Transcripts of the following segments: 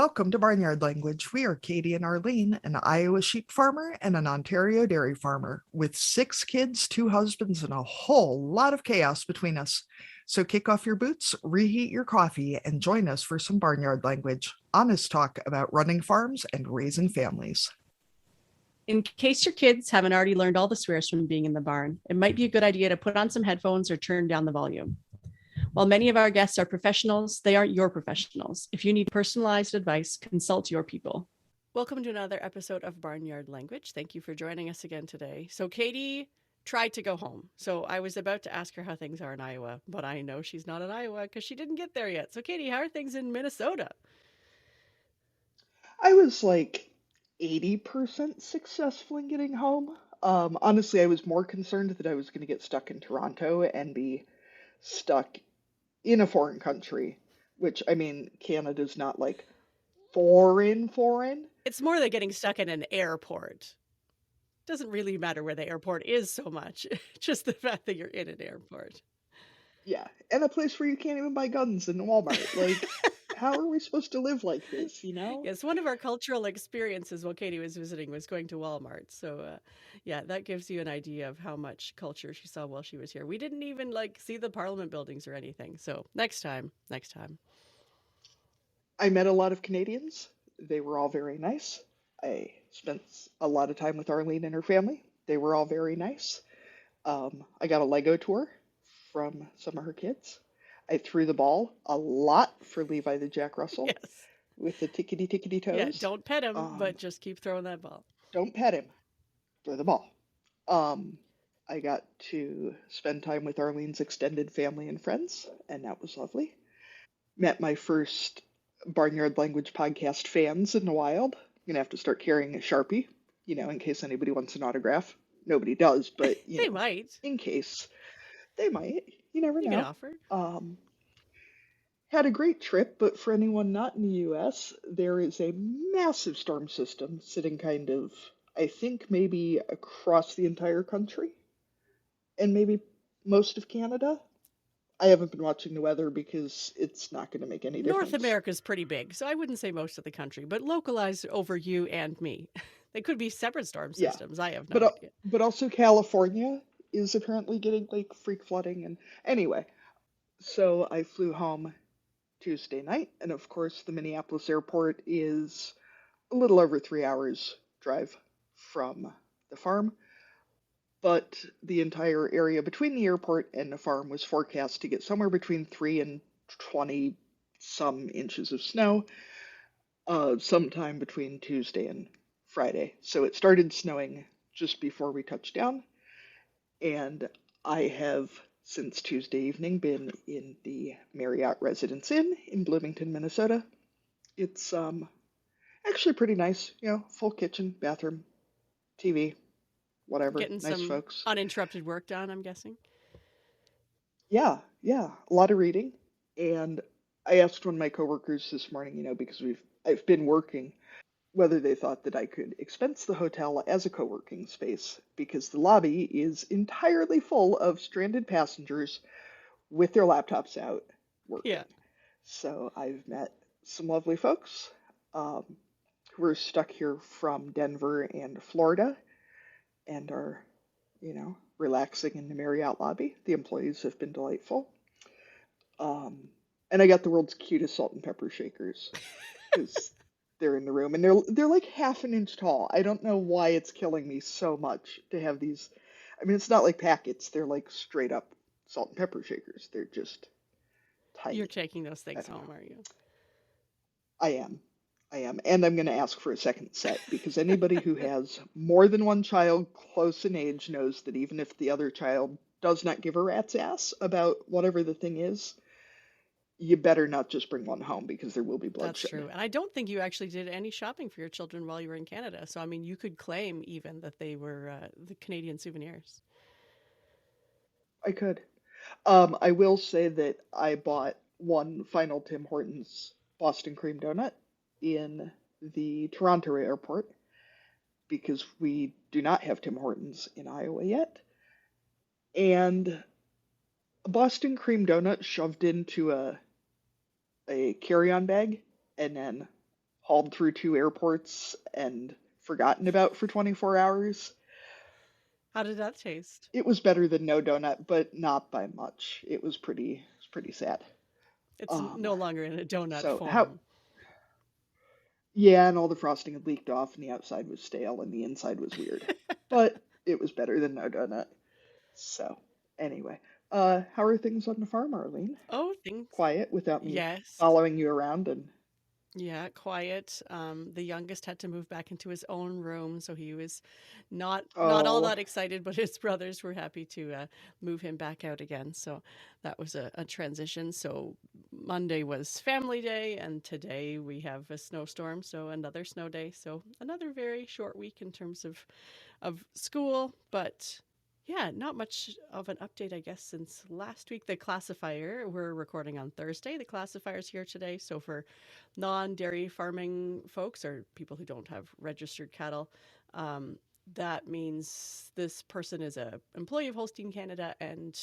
Welcome to Barnyard Language. We are Katie and Arlene, an Iowa sheep farmer and an Ontario dairy farmer, with 6 kids, 2 husbands, and a whole lot of chaos between us. So kick off your boots, reheat your coffee, and join us for some Barnyard Language. Honest talk about running farms and raising families. In case your kids haven't already learned all the swears from being in the barn, it might be a good idea to put on some headphones or turn down the volume. While many of our guests are professionals, they aren't your professionals. If you need personalized advice, consult your people. Welcome to another episode of Barnyard Language. Thank you for joining us again today. So Katie tried to go home. So I was about to ask her how things are in Iowa, but I know she's not in Iowa because she didn't get there yet. So Katie, how are things in Minnesota? I was like 80% successful in getting home. Honestly, I was more concerned that I was going to get stuck in Toronto and be stuck in a foreign country, which, I mean, Canada's not like foreign. It's more than getting stuck in an airport. Doesn't really matter where the airport is so much, just the fact that you're in an airport. Yeah, and a place where you can't even buy guns in Walmart. Like, how are we supposed to live like this, you know? Yes, one of our cultural experiences while Katie was visiting was going to Walmart. So, yeah, that gives you an idea of how much culture she saw while she was here. We didn't even like see the Parliament buildings or anything. So next time. I met a lot of Canadians. They were all very nice. I spent a lot of time with Arlene and her family. They were all very nice. I got a Lego tour from some of her kids. I threw the ball a lot for Levi the Jack Russell Yes. with the tickety toes. Yeah, don't pet him, but just keep throwing that ball. Don't pet him. Throw the ball. I got to spend time with Arlene's extended family and friends, and that was lovely. Met my first Barnyard Language podcast fans in the wild. I'm gonna have to start carrying a Sharpie, in case anybody wants an autograph. Nobody does, but They might. in case they might. You never You know. can offer. Had a great trip, but for anyone not in the US, there is a massive storm system sitting kind of, I think, maybe across the entire country and maybe most of Canada. I haven't been watching the weather because it's not going to make any difference. North America's pretty big, so I wouldn't say most of the country, but localized over you and me. They could be separate storm systems. Yeah. I have no idea. But also California is apparently getting like freak flooding. And anyway, so I flew home Tuesday night, and of course the Minneapolis airport is a little over 3 hours drive from the farm, but the entire area between the airport and the farm was forecast to get somewhere between 3 and 20 some inches of snow sometime between Tuesday and Friday. So it started snowing just before we touched down, and I have since Tuesday evening been in the Marriott Residence Inn in Bloomington, Minnesota. It's actually pretty nice, full kitchen, bathroom, TV, whatever. Getting nice some folks. Uninterrupted work done, I'm guessing. Yeah, a lot of reading. And I asked one of my coworkers this morning, because I've been working, whether they thought that I could expense the hotel as a co-working space, because the lobby is entirely full of stranded passengers with their laptops out working. Yeah. So I've met some lovely folks who are stuck here from Denver and Florida and are, relaxing in the Marriott lobby. The employees have been delightful. And I got the world's cutest salt and pepper shakers because they're in the room, and they're like half an inch tall. I don't know why it's killing me so much to have these. I mean, it's not like packets. They're like straight up salt and pepper shakers. They're just tiny. You're taking those things home, are you? I am. And I'm going to ask for a second set because anybody who has more than one child close in age knows that even if the other child does not give a rat's ass about whatever the thing is, you better not just bring one home because there will be bloodshed. That's true. And I don't think you actually did any shopping for your children while you were in Canada. So, I mean, you could claim even that they were the Canadian souvenirs. I could. I will say that I bought one final Tim Hortons Boston cream donut in the Toronto airport because we do not have Tim Hortons in Iowa yet. And a Boston cream donut shoved into a carry-on bag and then hauled through 2 airports and forgotten about for 24 hours. How did that taste? It was better than no donut, but not by much. It was pretty sad. It's Um, no longer in a donut so how form. Yeah, and all the frosting had leaked off, and the outside was stale, and the inside was weird. But it was better than no donut. So, anyway, how are things on the farm, Arlene? Oh, things. Quiet without me Yes. following you around and Yeah, quiet. The youngest had to move back into his own room, so he was not all oh, that excited, but his brothers were happy to move him back out again. So that was a transition. So Monday was family day, and today we have a snowstorm, so another snow day. So another very short week in terms of school, but yeah, not much of an update, I guess, since last week. The classifier, we're recording on Thursday. The classifier's here today. So for non-dairy farming folks or people who don't have registered cattle, um, that means this person is a employee of Holstein Canada, and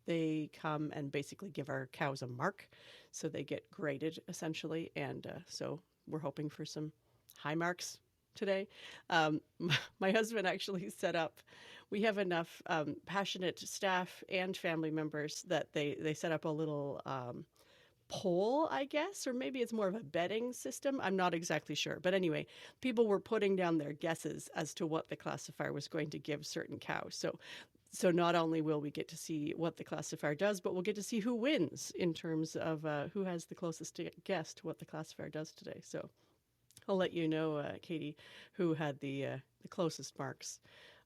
they come and basically give our cows a mark. So they get graded essentially. And so we're hoping for some high marks today. My husband actually set up, we have enough passionate staff and family members that they set up a little poll, I guess, or maybe it's more of a betting system. I'm not exactly sure. But anyway, people were putting down their guesses as to what the classifier was going to give certain cows. So not only will we get to see what the classifier does, but we'll get to see who wins in terms of who has the closest guess to what the classifier does today. So I'll let you know, Katie, who had the closest marks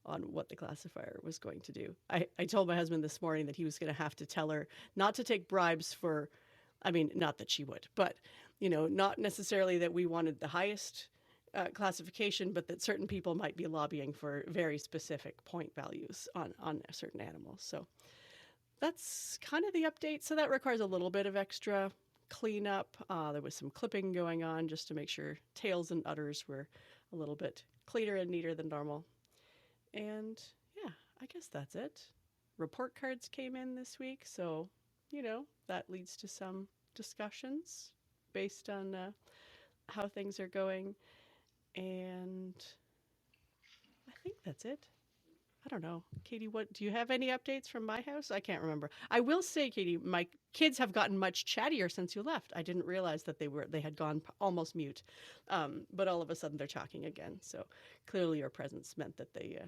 on what the classifier was going to do. I told my husband this morning that he was going to have to tell her not to take bribes for, I mean, not that she would, but, not necessarily that we wanted the highest classification, but that certain people might be lobbying for very specific point values on certain animals. So that's kind of the update. So that requires a little bit of extra cleanup. There was some clipping going on just to make sure tails and udders were a little bit cleaner and neater than normal. And yeah, I guess that's it. Report cards came in this week, so that leads to some discussions based on how things are going. And I think that's it. I don't know. Katie, what do you have any updates from my house? I can't remember. I will say, Katie, my kids have gotten much chattier since you left. I didn't realize that they had gone almost mute. But all of a sudden they're talking again. So clearly your presence meant that they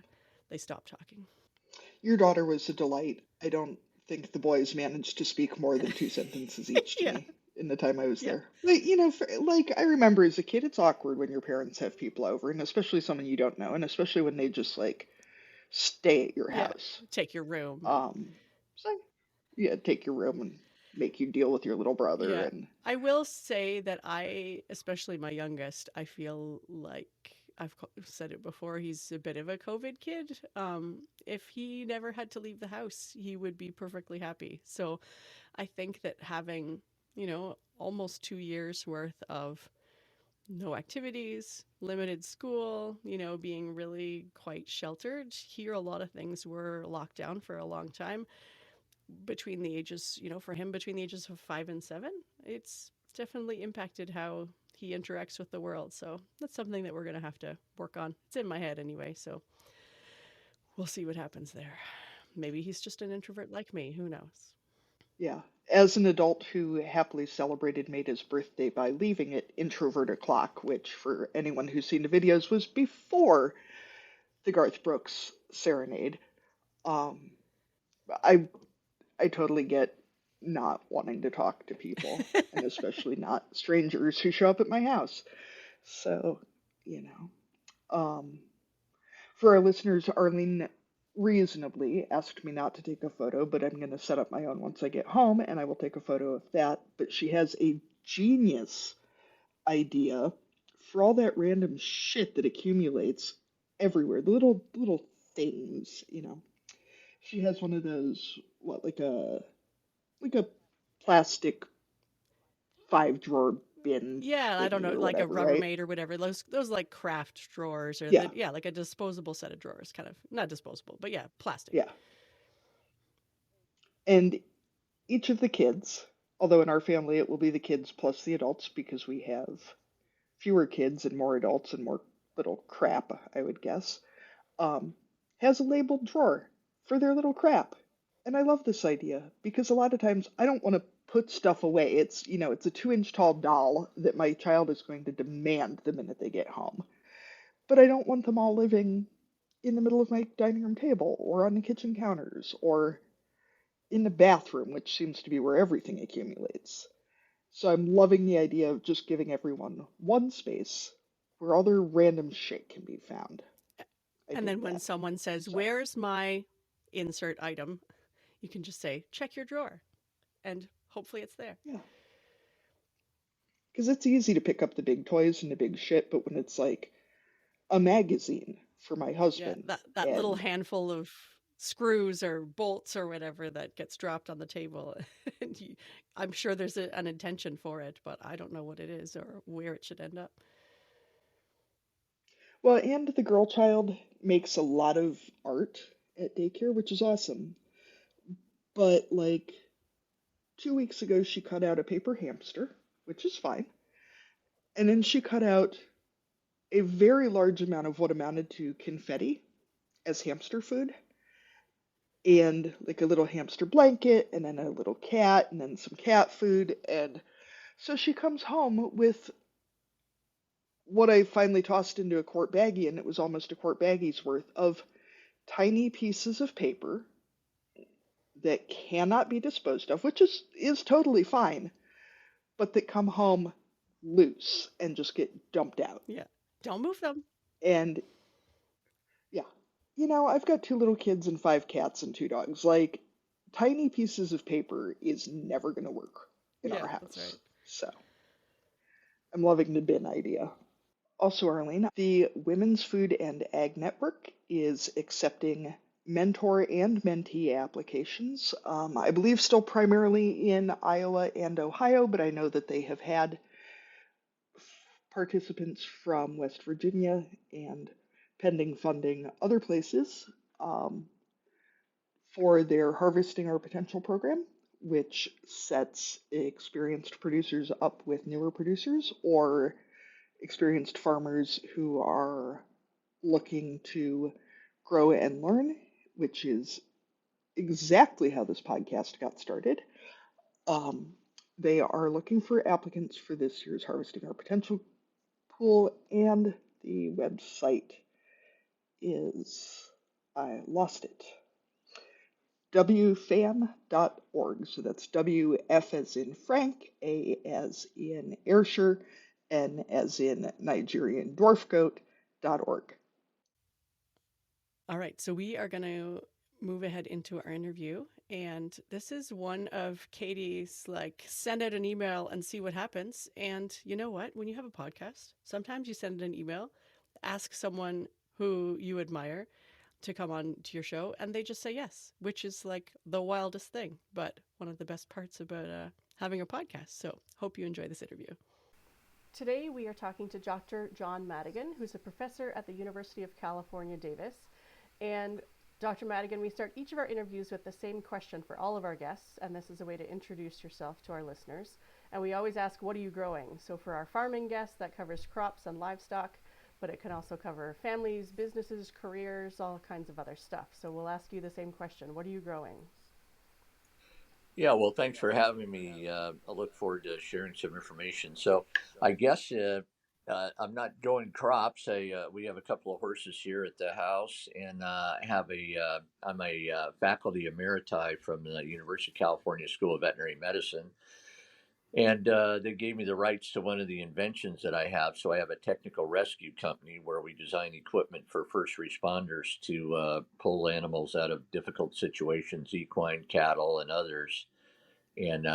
stopped talking. your daughter was a delight. I don't think the boys managed to speak more than 2 sentences each to Yeah. me in the time I was Yeah. there. But, like, I remember as a kid, it's awkward when your parents have people over, and especially someone you don't know, and especially when they just, like, stay at your Yeah. house. Take your room. So, yeah, take your room and make you deal with your little brother. Yeah. And I will say that especially my youngest, I feel like I've said it before, he's a bit of a COVID kid. If he never had to leave the house, he would be perfectly happy. So I think that having, almost 2 years worth of no activities, limited school, being really quite sheltered. Here, a lot of things were locked down for a long time between the ages, for him between the ages of 5 and 7. It's definitely impacted how he interacts with the world. So that's something that we're going to have to work on. It's in my head anyway. So we'll see what happens there. Maybe he's just an introvert like me. Who knows? yeah, as an adult who happily celebrated Maida's birthday by leaving it introvert o'clock, which for anyone who's seen the videos was before the Garth Brooks serenade. Um, I I totally get not wanting to talk to people, and especially not strangers who show up at my house. So, you know, for our listeners, Arlene reasonably asked me not to take a photo, but I'm going to set up my own once I get home, and I will take a photo of that. But she has a genius idea for all that random shit that accumulates everywhere, the little things, She has one of those, what, like a plastic 5 drawer bin Yeah, I don't thingy know, or like a whatever, right? Rubbermaid or whatever. Those like craft drawers, or Yeah, yeah, like a disposable set of drawers, kind of not disposable, but yeah, plastic. yeah. And each of the kids Although in our family it will be the kids plus the adults because we have fewer kids and more adults and more little crap, I would guess, um, has a labeled drawer for their little crap. And I love this idea because a lot of times I don't want to put stuff away. It's a 2-inch tall doll that my child is going to demand the minute they get home. But I don't want them all living in the middle of my dining room table or on the kitchen counters or in the bathroom, which seems to be where everything accumulates. So I'm loving the idea of just giving everyone one space where all their random shit can be found. I And dig then when that. someone says, So, "Where's my insert item?" you can just say, "Check your drawer." And hopefully it's there. yeah. Because it's easy to pick up the big toys and the big shit, but when it's like a magazine for my Yeah, husband that little and handful of screws or bolts or whatever that gets dropped on the table. And I'm sure there's an intention for it, but I don't know what it is or where it should end up. well, and the girl child makes a lot of art at daycare, which is awesome. But like 2 weeks ago, she cut out a paper hamster, which is fine. And then she cut out a very large amount of what amounted to confetti as hamster food, and like a little hamster blanket, and then a little cat, and then some cat food. And so she comes home with what I finally tossed into a quart baggie, and it was almost a quart baggie's worth of tiny pieces of paper that cannot be disposed of, which is totally fine, but that come home loose and just get dumped out. Yeah. Don't move them. And yeah, I've got 2 little kids and 5 cats and 2 dogs. Like, tiny pieces of paper is never going to work in Yeah, our that's house. right. So I'm loving the bin idea. Also, Arlene, the Women's Food and Ag Network is accepting mentor and mentee applications. I believe still primarily in Iowa and Ohio, but I know that they have had participants from West Virginia and pending funding other places for their Harvesting Our Potential program, which sets experienced producers up with newer producers or experienced farmers who are looking to grow and learn, which is exactly how this podcast got started. Um, they are looking for applicants for this year's Harvesting Our Potential pool, and the website is, I lost it, wfam.org. So that's WF as in Frank, A as in Ayrshire, N as in Nigerian dwarf goat.org. All right. So we are going to move ahead into our interview. And this is one of Katie's, like, send out an email and see what happens. And you know what? When you have a podcast, sometimes you send an email, ask someone who you admire to come on to your show, and they just say yes, which is like the wildest thing, but one of the best parts about having a podcast. So hope you enjoy this interview. Today we are talking to Dr. John Madigan, who's a professor at the University of California, Davis. And Dr. Madigan, we start each of our interviews with the same question for all of our guests, and this is a way to introduce yourself to our listeners. And we always ask, what are you growing? So for our farming guests, that covers crops and livestock, but it can also cover families, businesses, careers, all kinds of other stuff. So we'll ask you the same question. What are you growing? Yeah, well, thanks for having me. I look forward to sharing some information. So, I guess I'm not growing crops. We have a couple of horses here at the house, and I'm a faculty emeriti from the University of California School of Veterinary Medicine, and they gave me the rights to one of the inventions that I have. So I have a technical rescue company where we design equipment for first responders to pull animals out of difficult situations, equine, cattle, and others. And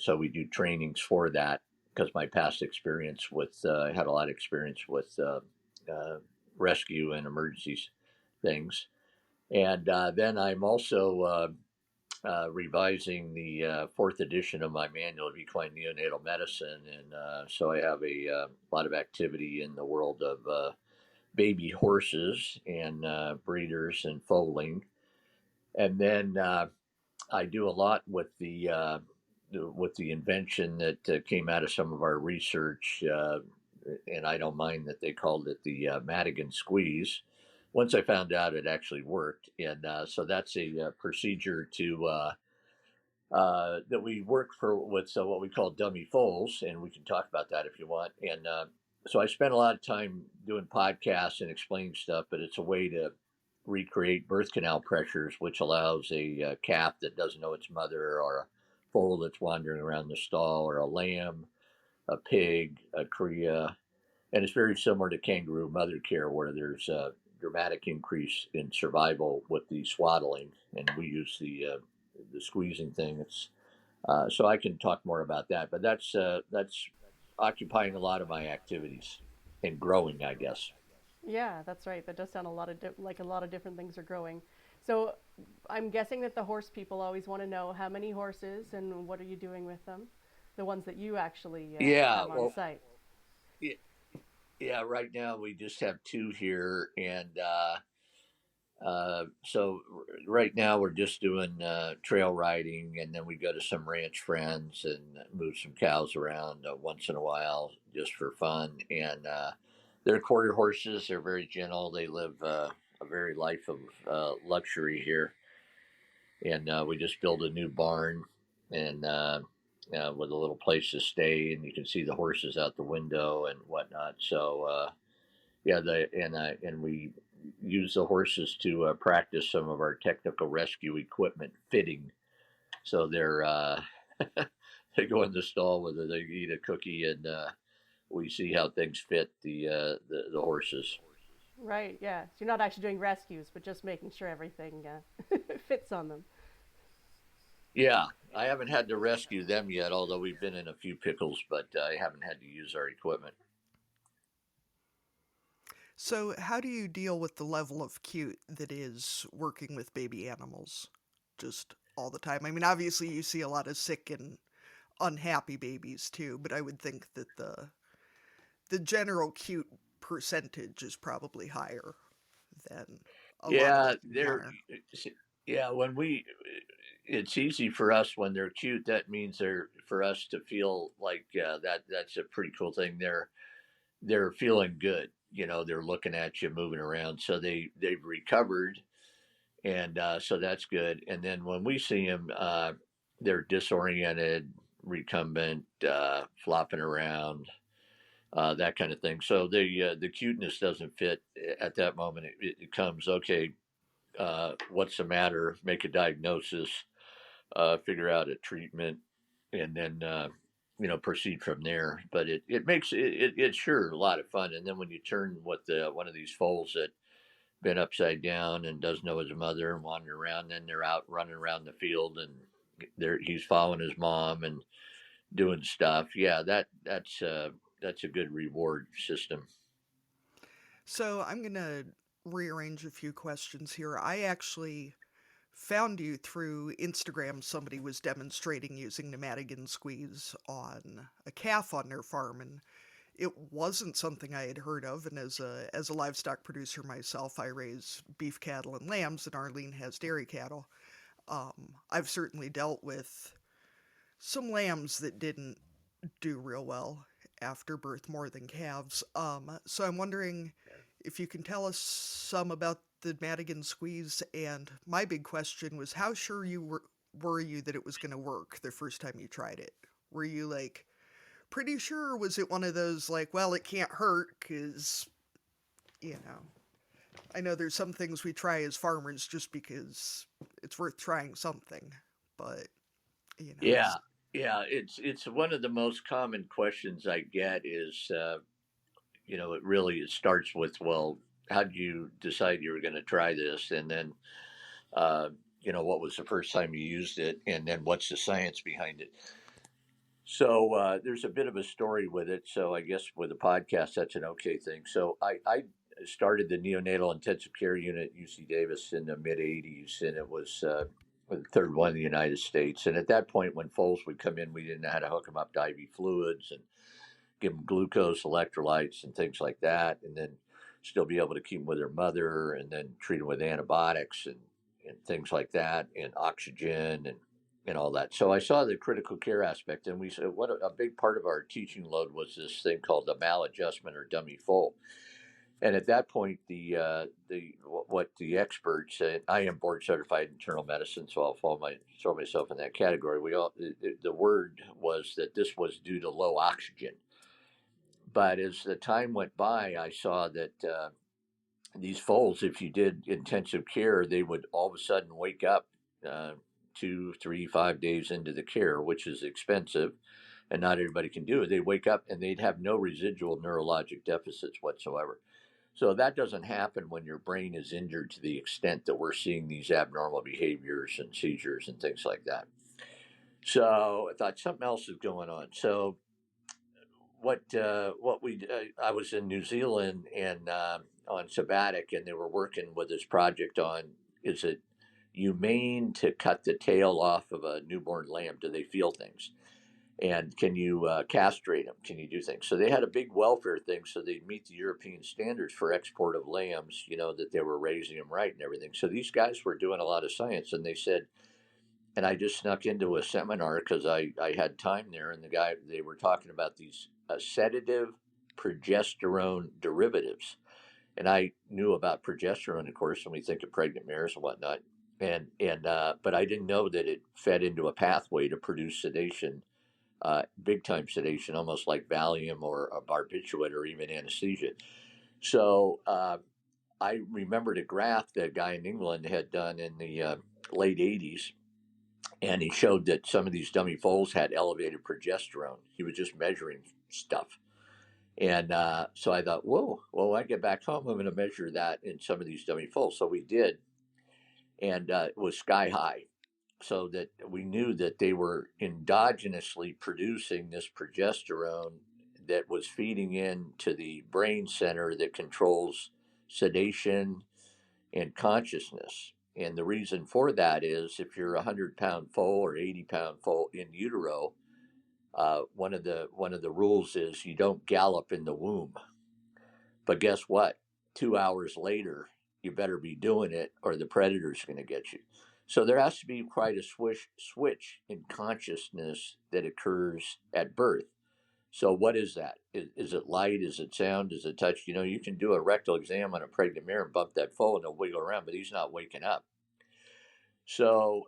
so we do trainings for that because my past experience with I had a lot of experience with rescue and emergencies things. And then I'm also revising the fourth edition of my manual of equine neonatal medicine, and so I have a lot of activity in the world of baby horses and breeders and foaling, and then I do a lot with the with the invention that came out of some of our research, and I don't mind that they called it the Madigan Squeeze. Once I found out it actually worked, and so that's a procedure to that we work for with what we call dummy foals, and we can talk about that if you want. And so I spent a lot of time doing podcasts and explaining stuff, but it's a way to recreate birth canal pressures, which allows a calf that doesn't know its mother, or a foal that's wandering around the stall, or a lamb, a pig, a cria, and it's very similar to kangaroo mother care, where there's a dramatic increase in survival with the swaddling, and we use the squeezing thing. It's so I can talk more about that, but that's occupying a lot of my activities and growing, I guess. Yeah, that's right. That does sound like a lot of different things are growing. So I'm guessing that the horse people always want to know how many horses and what are you doing with them? The ones that you actually Yeah, have on well, site. yeah, yeah. Right now we just have two here, and so right now we're just doing trail riding, and then we go to some ranch friends and move some cows around once in a while just for fun. And they're quarter horses. They're very gentle. They live a very life of luxury here. And we just built a new barn, and with a little place to stay, and you can see the horses out the window and whatnot. So yeah, and we use the horses to practice some of our technical rescue equipment fitting. So they're they go in the stall, whether they eat a cookie, and we see how things fit the horses. Right, yeah. So you're not actually doing rescues, but just making sure everything fits on them. Yeah, I haven't had to rescue them yet, although we've been in a few pickles, but I haven't had to use our equipment. So, how do you deal with the level of cute that is working with baby animals just all the time? I mean, obviously, you see a lot of sick and unhappy babies too, but I would think that the general cute percentage is probably higher than a lot of Yeah, what you they're encounter. yeah. When we, it's easy for us when they're cute. That means they're for us to feel like that's a pretty cool thing. They're feeling good. You know, they're looking at you, moving around. So they've recovered, and so that's good. And then when we see them, they're disoriented, recumbent, flopping around, that kind of thing. So the cuteness doesn't fit at that moment. It comes okay. What's the matter? Make a diagnosis, figure out a treatment, and then proceed from there. But it makes it's sure a lot of fun. And then when you turn with one of these foals that been upside down and doesn't know his mother and wandering around, then they're out running around the field, and he's following his mom and doing stuff. Yeah, that's a good reward system. So, I'm going to rearrange a few questions here. I actually found you through Instagram. Somebody was demonstrating using the Madigan Squeeze on a calf on their farm, and it wasn't something I had heard of. And as a livestock producer myself, I raise beef cattle and lambs, and Arlene has dairy cattle. I've certainly dealt with some lambs that didn't do real well after birth more than calves. So I'm wondering if you can tell us some about the Madigan Squeeze. And my big question was, how sure were you that it was going to work the first time you tried it? Were you like pretty sure, or was it one of those like, well, it can't hurt because, you know, I know there's some things we try as farmers just because it's worth trying something, but you know, Yeah, yeah. It's one of the most common questions I get is it starts with, well, how did you decide you were going to try this, and then uh, what was the first time you used it, and then what's the science behind it. So there's a bit of a story with it. So I guess with a podcast, that's an okay thing. So I started the neonatal intensive care unit at UC Davis in the mid '80s, and it was the third one in the United States. And at that point, when foals would come in, we didn't know how to hook them up to IV fluids and give them glucose, electrolytes, and things like that, and then still be able to keep them with their mother, and then treat them with antibiotics and things like that, and oxygen and all that. So I saw the critical care aspect, and we said what a big part of our teaching load was this thing called the maladjustment or dummy foal. And at that point, what the experts said, I am board certified internal medicine, so I'll throw myself in that category. The word was that this was due to low oxygen. But as the time went by, I saw that these foals, if you did intensive care, they would all of a sudden wake up 2, 3, 5 days into the care, which is expensive, and not everybody can do it. They wake up and they'd have no residual neurologic deficits whatsoever. So that doesn't happen when your brain is injured to the extent that we're seeing these abnormal behaviors and seizures and things like that. So I thought something else is going on. So I was in New Zealand and on sabbatic, and they were working with this project on, is it humane to cut the tail off of a newborn lamb? Do they feel things? And can you castrate them? Can you do things? So they had a big welfare thing, so they meet the European standards for export of lambs, that they were raising them right and everything. So these guys were doing a lot of science, and they said, and I just snuck into a seminar because I had time there, and they were talking about these sedative progesterone derivatives. And I knew about progesterone, of course, when we think of pregnant mares and whatnot. But I didn't know that it fed into a pathway to produce sedation, big time sedation, almost like Valium or a barbiturate or even anesthesia. So I remembered a graph that a guy in England had done in the late 80s, and he showed that some of these dummy foals had elevated progesterone. He was just measuring stuff. And so I thought, whoa, well, when I get back home, I'm going to measure that in some of these dummy foals. So we did, and it was sky high. So that we knew that they were endogenously producing this progesterone that was feeding into the brain center that controls sedation and consciousness. And the reason for that is if you're a 100-pound foal or 80-pound foal in utero, one of the rules is you don't gallop in the womb. But guess what? 2 hours later, you better be doing it, or the predator's going to get you. So there has to be quite a switch in consciousness that occurs at birth. So what is that? Is it light? Is it sound? Is it touch? You can do a rectal exam on a pregnant mare and bump that foal and they'll wiggle around, but he's not waking up. So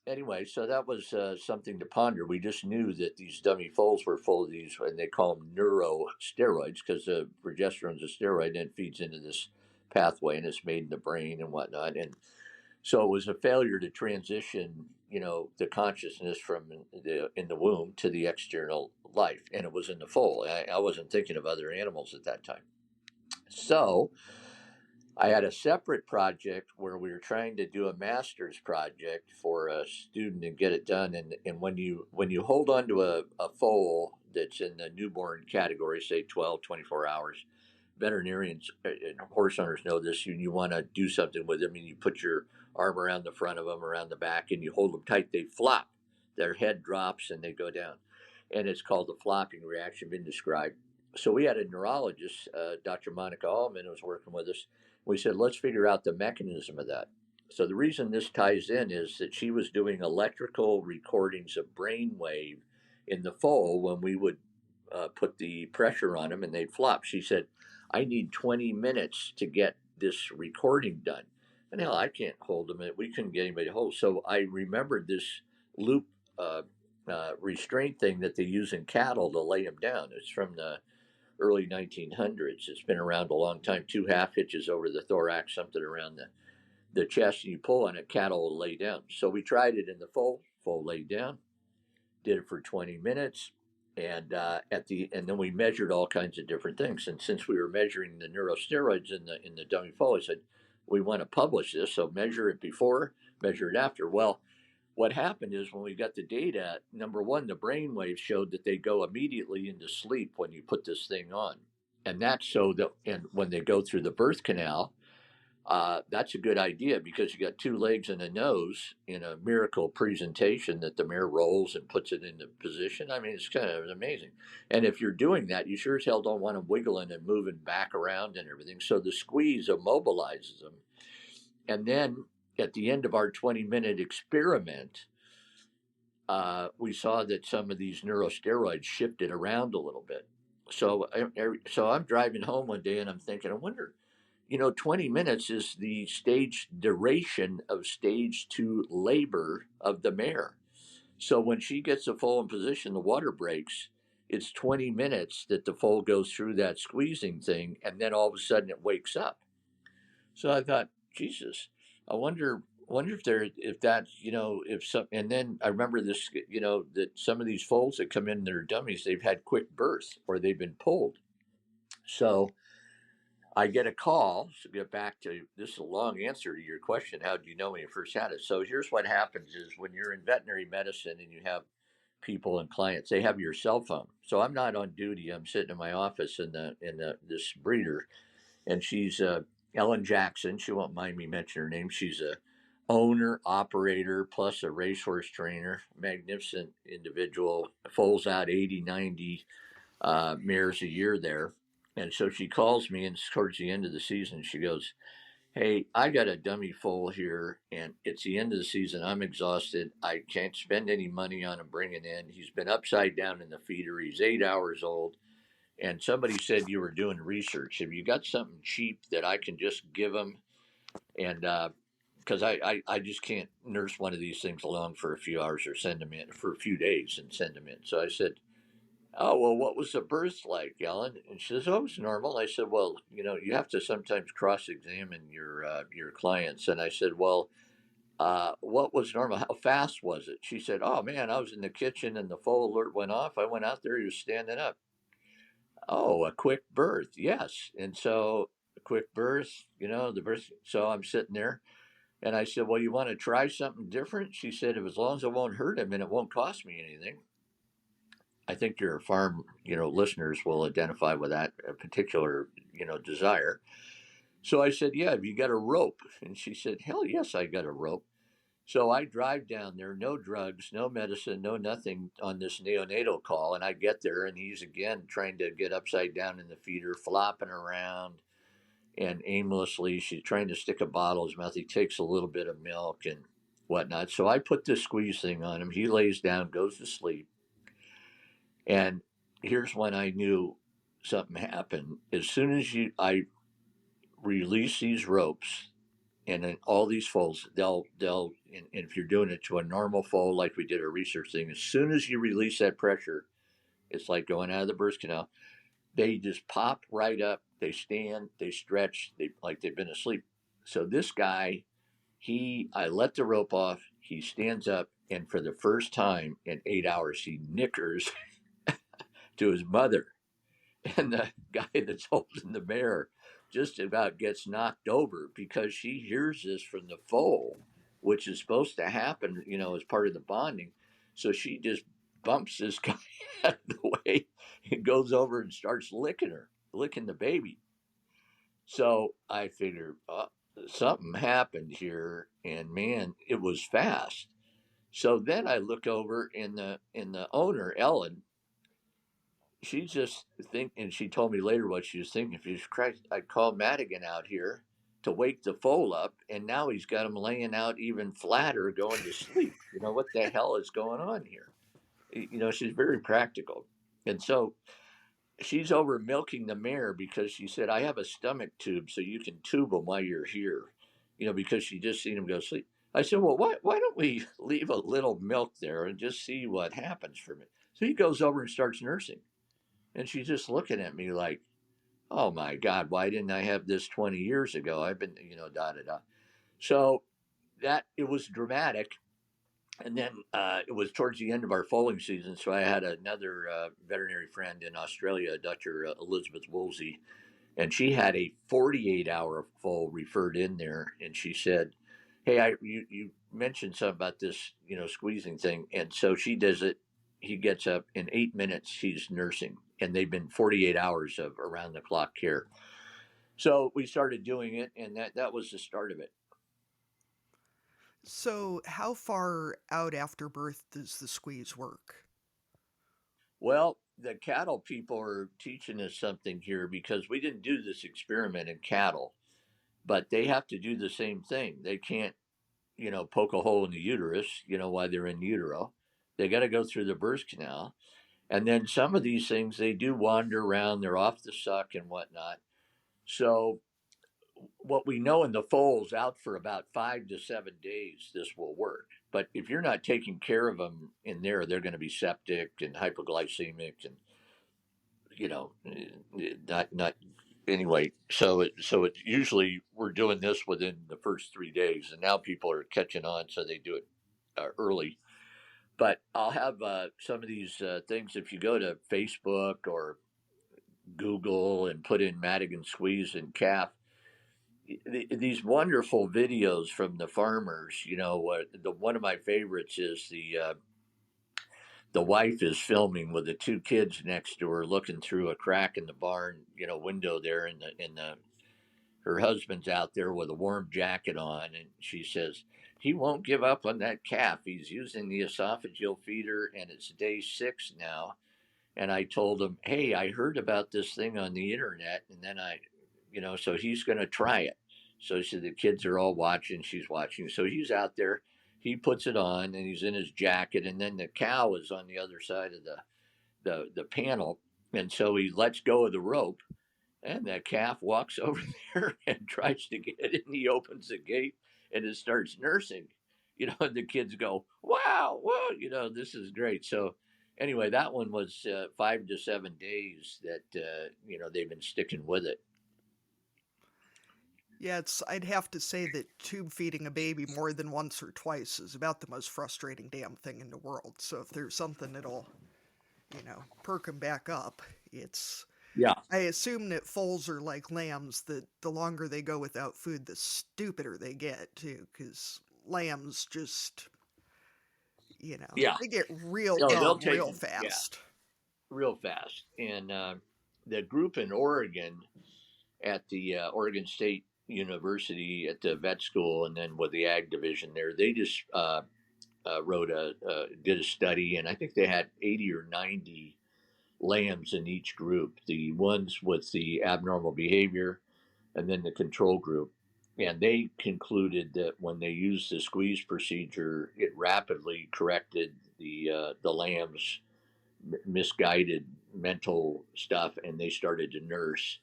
anyway, so that was something to ponder. We just knew that these dummy foals were full of these, and they call them neurosteroids because the progesterone is a steroid and it feeds into this pathway and it's made in the brain and whatnot. And so it was a failure to transition, the consciousness from in the womb to the external life, and it was in the foal. I wasn't thinking of other animals at that time. So I had a separate project where we were trying to do a master's project for a student and get it done. And when you hold on to a foal that's in the newborn category, say 12, 24 hours, veterinarians and horse owners know this, you want to do something with them and you put your arm around the front of them, around the back, and you hold them tight, they flop. Their head drops and they go down. And it's called the flopping reaction, been described. So we had a neurologist, Dr. Monica Allman, was working with us. We said, let's figure out the mechanism of that. So the reason this ties in is that she was doing electrical recordings of brainwave in the foal when we would put the pressure on them and they'd flop. She said, I need 20 minutes to get this recording done. And hell, I can't hold them. We couldn't get anybody to hold. So I remembered this loop restraint thing that they use in cattle to lay them down. It's from the early 1900s. It's been around a long time. 2 half hitches over the thorax, something around the chest, and you pull on it, cattle will lay down. So we tried it in the foal laid down, did it for 20 minutes, and then we measured all kinds of different things. And since we were measuring the neurosteroids in the dummy foal, I said, we want to publish this, so measure it before, measure it after. Well, what happened is when we got the data, number one, the brain waves showed that they go immediately into sleep when you put this thing on. And that's so that, and when they go through the birth canal, that's a good idea because you got 2 legs and a nose in a miracle presentation that the mare rolls and puts it into position. I mean, it's kind of amazing. And if you're doing that, you sure as hell don't want them wiggling and moving back around and everything. So the squeeze immobilizes them. And then at the end of our 20-minute experiment, we saw that some of these neurosteroids shifted around a little bit. So I'm driving home one day and I'm thinking, I wonder, 20 minutes is the stage duration of stage 2 labor of the mare. So when she gets the foal in position, the water breaks. It's 20 minutes that the foal goes through that squeezing thing, and then all of a sudden it wakes up. So I thought, Jesus, I wonder if that, if some, and then I remember this, that some of these foals that come in, they're dummies, they've had quick births or they've been pulled. So I get a call. So get back to this is a long answer to your question. How do you know when you first had it? So here's what happens is when you're in veterinary medicine and you have people and clients, they have your cell phone. So I'm not on duty. I'm sitting in my office in this breeder, and she's Ellen Jackson. She won't mind me mentioning her name. She's a owner, operator, plus a racehorse trainer, magnificent individual, foals out 80, 90 mares a year there. And so she calls me, and towards the end of the season, she goes, "Hey, I got a dummy foal here, and it's the end of the season. I'm exhausted. I can't spend any money on him bringing in. He's been upside down in the feeder. He's 8 hours old. And somebody said you were doing research. Have you got something cheap that I can just give him? And because I just can't nurse one of these things along for a few hours or send them in for a few days and send them in." So I said, "Oh, well, what was the birth like, Ellen?" And she says, "Oh, it was normal." I said, "Well, you have to sometimes cross-examine your clients." And I said, "Well, what was normal? How fast was it?" She said, "Oh man, I was in the kitchen and the foal alert went off. I went out there, he was standing up." "Oh, a quick birth, yes." And so a quick birth, the birth. So I'm sitting there, and I said, "Well, you want to try something different?" She said, "If as long as it won't hurt him and it won't cost me anything." I think your farm, listeners will identify with that particular, desire. So I said, "Yeah, have you got a rope?" And she said, "Hell yes, I got a rope." So I drive down there, no drugs, no medicine, no nothing on this neonatal call. And I get there and he's again trying to get upside down in the feeder, flopping around and aimlessly. She's trying to stick a bottle in his mouth. He takes a little bit of milk and whatnot. So I put this squeeze thing on him. He lays down, goes to sleep. And here's when I knew something happened. As soon as I release these ropes, and then all these foals, and if you're doing it to a normal foal, like we did a research thing, as soon as you release that pressure, it's like going out of the birth canal. They just pop right up. They stand, they stretch, like they've been asleep. So this guy, I let the rope off. He stands up, and for the first time in 8 hours, he nickers to his mother. And the guy that's holding the mare just about gets knocked over because she hears this from the foal, which is supposed to happen, as part of the bonding. So she just bumps this guy out of the way and goes over and starts licking the baby. So I figured, something happened here, and man, it was fast. So then I look over, and the owner, Ellen, she just and she told me later what she was thinking. Jesus Christ, I called Madigan out here to wake the foal up, and now he's got him laying out even flatter, going to sleep. What the hell is going on here? She's very practical. And so she's over milking the mare because she said, "I have a stomach tube, so you can tube him while you're here," because she just seen him go to sleep. I said, "Well, why don't we leave a little milk there and just see what happens from it?" So he goes over and starts nursing. And she's just looking at me like, "Oh my God, why didn't I have this 20 years ago? I've been, da da da." So that it was dramatic. And then it was towards the end of our foaling season. So I had another veterinary friend in Australia, Dr. Elizabeth Woolsey, and she had a 48-hour foal referred in there. And she said, "Hey, you mentioned something about this, squeezing thing." And so she does it. He gets up in 8 minutes. He's nursing, and they've been 48 hours of around the clock care. So we started doing it, and that was the start of it. So, how far out after birth does the squeeze work? Well, the cattle people are teaching us something here because we didn't do this experiment in cattle, but they have to do the same thing. They can't, poke a hole in the uterus, while they're in utero. They got to go through the birth canal. And then some of these things, they do wander around, they're off the suck and whatnot. So what we know in the foals, out for about 5 to 7 days, this will work. But if you're not taking care of them in there, they're going to be septic and hypoglycemic, and not anyway. So it usually we're doing this within the first 3 days, and now people are catching on, so they do it early. But I'll have some of these things. If you go to Facebook or Google and put in Madigan Squeeze and calf, these wonderful videos from the farmers. One of my favorites is the wife is filming with the two kids next to her, looking through a crack in the barn, window there, and her husband's out there with a warm jacket on, and she says, he won't give up on that calf. He's using the esophageal feeder, and it's day 6 now. And I told him, hey, I heard about this thing on the internet, and then so he's going to try it. So she said the kids are all watching. She's watching. So he's out there. He puts it on, and he's in his jacket, and then the cow is on the other side of the panel, and so he lets go of the rope. And that calf walks over there and tries to get it, and he opens the gate and it starts nursing. And the kids go, wow, whoa, this is great. So anyway, that one was 5 to 7 days that, they've been sticking with it. Yeah, I'd have to say that tube feeding a baby more than once or twice is about the most frustrating damn thing in the world. So if there's something that'll, perk them back up, it's... Yeah. I assume that foals are like lambs, that the longer they go without food, the stupider they get, too, because lambs just, they get real dumb real fast. Yeah, real fast. And the group in Oregon at the Oregon State University at the vet school, and then with the ag division there, they just did a study, and I think they had 80 or 90 lambs in each group, the ones with the abnormal behavior and then the control group. And they concluded that when they used the squeeze procedure, it rapidly corrected the lambs' misguided mental stuff, and they started to nurse.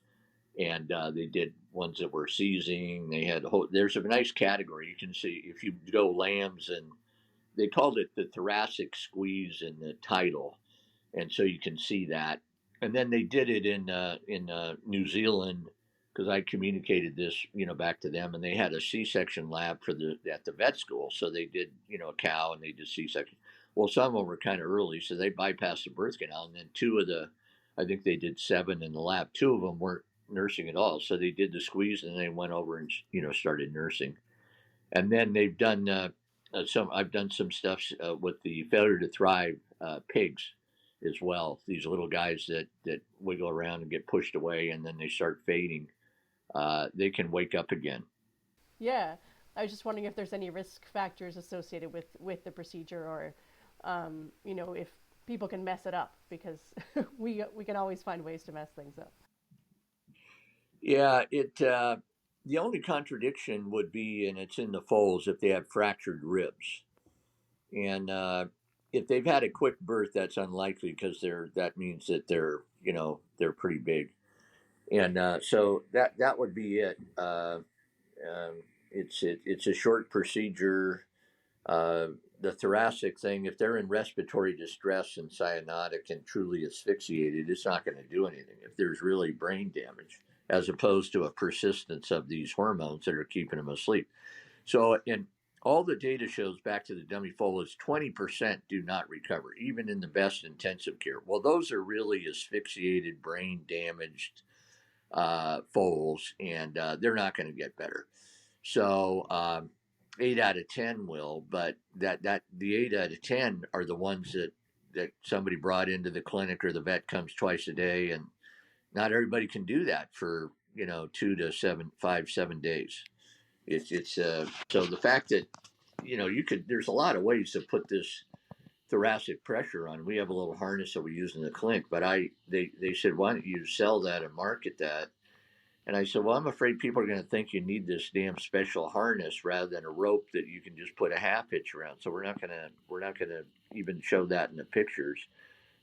And they did ones that were seizing. They had there's a nice category. You can see if you go lambs, and they called it the thoracic squeeze in the title. And so you can see that. And then they did it in New Zealand, because I communicated this, back to them, and they had a C-section lab at the vet school. So they did, a cow, and they did C-section. Well, some of them were kind of early, so they bypassed the birth canal. And then I think they did 7 in the lab. 2 of them weren't nursing at all. So they did the squeeze, and they went over and, started nursing. And then they've done I've done some stuff with the failure to thrive pigs as well. These little guys that wiggle around and get pushed away, and then they start fading. They can wake up again. Yeah, I was just wondering if there's any risk factors associated with the procedure, or if people can mess it up, because we can always find ways to mess things up. Yeah, the only contradiction would be, and it's in the foals, if they have fractured ribs, and if they've had a quick birth, that's unlikely, because that means that they're pretty big, and so that would be it. It's a short procedure. The thoracic thing, if they're in respiratory distress and cyanotic and truly asphyxiated, it's not going to do anything if there's really brain damage, as opposed to a persistence of these hormones that are keeping them asleep. So, in all the data shows, back to the dummy foal, is 20% do not recover, even in the best intensive care. Well, those are really asphyxiated, brain damaged foals, and they're not going to get better. So 8 out of 10 will, but that the 8 out of 10 are the ones that somebody brought into the clinic, or the vet comes twice a day, and not everybody can do that for 2 to 7 days. It's so the fact that there's a lot of ways to put this thoracic pressure on. We have a little harness that we use in the clinic, but they said, why don't you sell that and market that? And I said, well, I'm afraid people are going to think you need this damn special harness rather than a rope that you can just put a half hitch around. So we're not going to even show that in the pictures.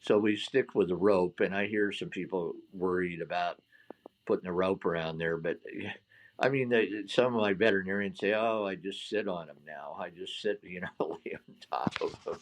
So we stick with the rope, and I hear some people worried about putting a rope around there, but I mean, some of my veterinarians say, "Oh, I just sit on them now. I just sit, lay on top of them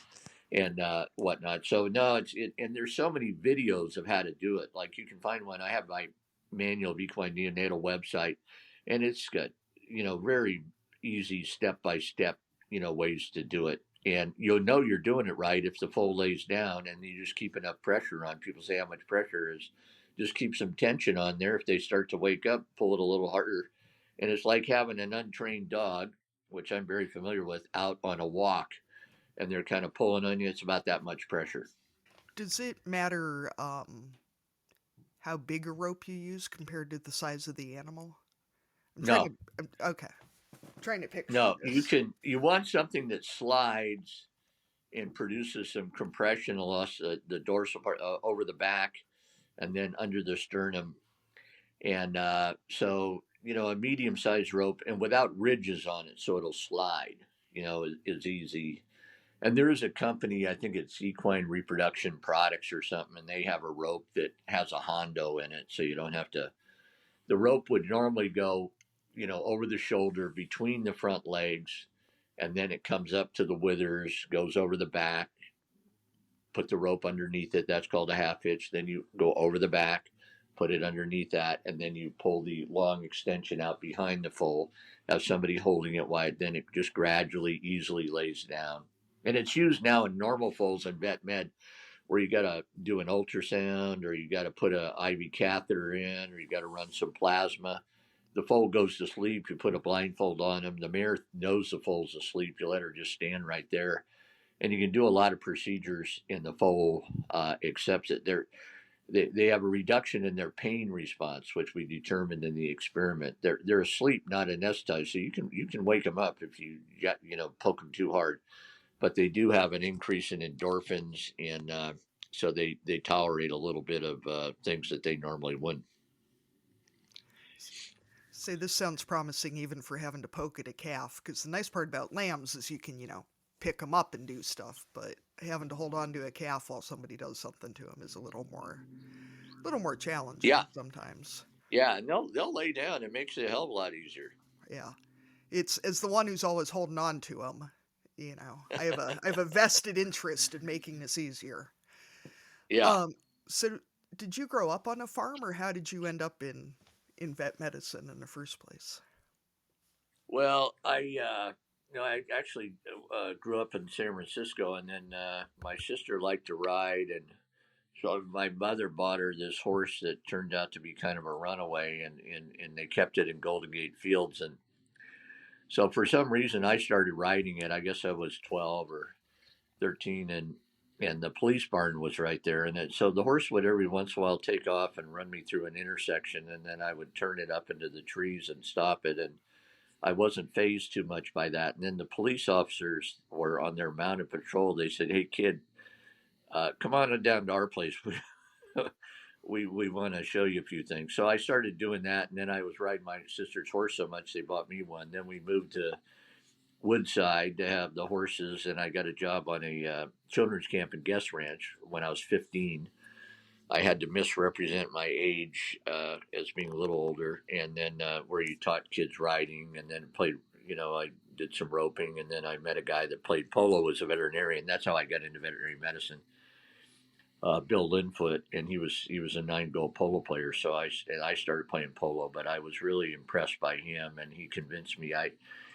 and whatnot." So no, and there's so many videos of how to do it. Like you can find one. I have my manual of equine neonatal website, and it's got very easy step by step ways to do it. And you'll know you're doing it right if the foal lays down and you just keep enough pressure on. People say how much pressure is. Just keep some tension on there. If they start to wake up, pull it a little harder. And it's like having an untrained dog, which I'm very familiar with, out on a walk, and they're kind of pulling on you. It's about that much pressure. Does it matter how big a rope you use compared to the size of the animal? No, Okay. I'm trying to picture no. this. You want something that slides and produces some compression along the dorsal part over the back and then under the sternum. And so, a medium sized rope and without ridges on it, so it'll slide, is easy. And there is a company, I think it's Equine Reproduction Products or something, and they have a rope that has a hondo in it, so you don't have to. The rope would normally go, over the shoulder between the front legs, and then it comes up to the withers, goes over the back, put the rope underneath it. That's called a half hitch. Then you go over the back, put it underneath that, and then you pull the long extension out behind the foal, have somebody holding it wide. Then it just gradually, easily lays down. And it's used now in normal foals and vet med where you got to do an ultrasound or you got to put a IV catheter in or you got to run some plasma. The foal goes to sleep. You put a blindfold on him. The mare knows the foal's asleep. You let her just stand right there. And you can do a lot of procedures in the foal, except that they have a reduction in their pain response, which we determined in the experiment. They're asleep, not anesthetized, so you can wake them up if you poke them too hard. But they do have an increase in endorphins, and so they tolerate a little bit of things that they normally wouldn't. Say, this sounds promising even for having to poke at a calf, because the nice part about lambs is you can, pick them up and do stuff, but having to hold on to a calf while somebody does something to them is a little more challenging Yeah, sometimes. yeah, and they'll lay down. It makes it a hell of a lot easier. Yeah. It's as the one who's always holding on to them, I have a vested interest in making this easier. Yeah. So did you grow up on a farm, or how did you end up in vet medicine in the first place? Well, I actually grew up in San Francisco, and then my sister liked to ride, and so my mother bought her this horse that turned out to be kind of a runaway, and they kept it in Golden Gate Fields, and so for some reason I started riding it. I guess I was 12 or 13, and the police barn was right there, and so the horse would every once in a while take off and run me through an intersection, and then I would turn it up into the trees and stop it, and I wasn't phased too much by that. And then the police officers were on their mounted patrol. They said, "Hey, kid, come on down to our place. We want to show you a few things." So I started doing that, and then I was riding my sister's horse so much they bought me one. Then we moved to Woodside to have the horses, and I got a job on a children's camp and guest ranch when I was 15. I had to misrepresent my age as being a little older, and then where you taught kids riding, and then played. I did some roping, and then I met a guy that played polo as a veterinarian. That's how I got into veterinary medicine. Bill Linfoot, and he was a 9-goal polo player. So I started playing polo, but I was really impressed by him, and he convinced me.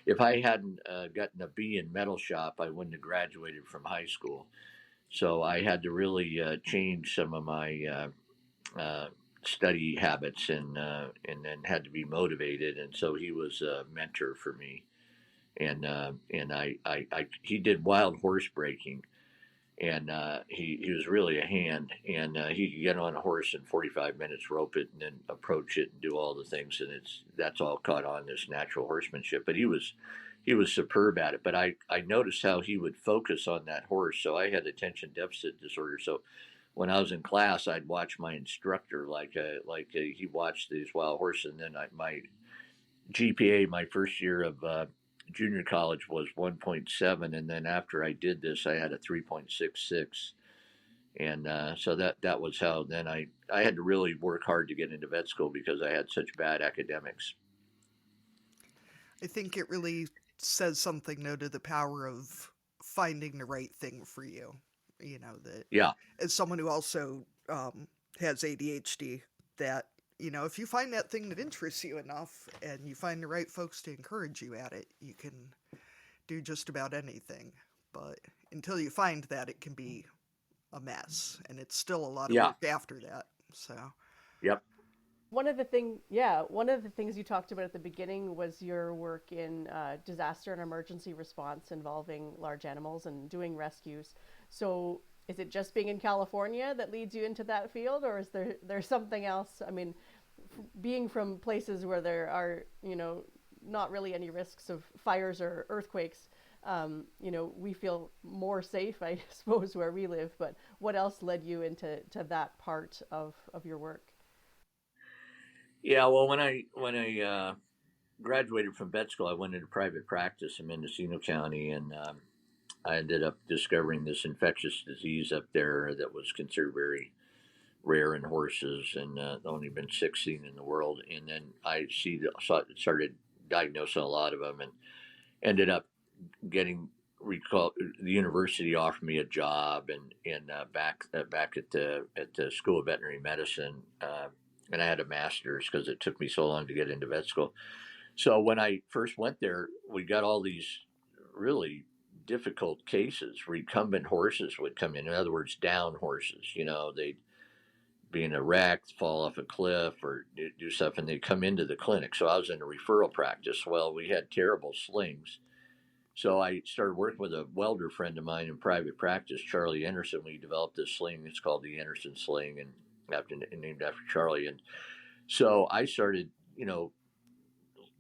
If I hadn't gotten a B in metal shop, I wouldn't have graduated from high school. So I had to really change some of my study habits, and then had to be motivated. And so he was a mentor for me, and he did wild horse breaking, and he was really a hand, and he could get on a horse in 45 minutes, rope it, and then approach it and do all the things, and that's all caught on this natural horsemanship. But he was superb at it. But I noticed how he would focus on that horse. So I had attention deficit disorder. So when I was in class, I'd watch my instructor he watched these wild horses, and then my GPA, my first year of junior college was 1.7, and then after I did this, I had a 3.66, and so that was how. Then I had to really work hard to get into vet school because I had such bad academics. I think it really says something, though, to the power of finding the right thing for you. You know, that Yeah, as someone who also has ADHD, that, if you find that thing that interests you enough and you find the right folks to encourage you at it, you can do just about anything. But until you find that, it can be a mess, and it's still a lot of yeah, work after that. So, yep, One of the things you talked about at the beginning was your work in disaster and emergency response involving large animals and doing rescues. So, is it just being in California that leads you into that field, or is there something else? I mean, being from places where there are, not really any risks of fires or earthquakes, we feel more safe, I suppose, where we live. But what else led you into that part of your work? yeah. Well, when I graduated from vet school, I went into private practice in Mendocino County, and I ended up discovering this infectious disease up there that was considered very rare in horses, and only been 16 in the world. And then started diagnosing a lot of them, and ended up getting recall. The university offered me a job, and back at the School of Veterinary Medicine, and I had a master's because it took me so long to get into vet school. So when I first went there, we got all these really difficult cases. Recumbent horses would come in other words, down horses. They'd be in a wreck, fall off a cliff, or do stuff, and they'd come into the clinic. So I was in a referral practice. Well, we had terrible slings. So I started working with a welder friend of mine in private practice, Charlie Anderson. We developed this sling. It's called the Anderson sling, and named after Charlie. And so I started,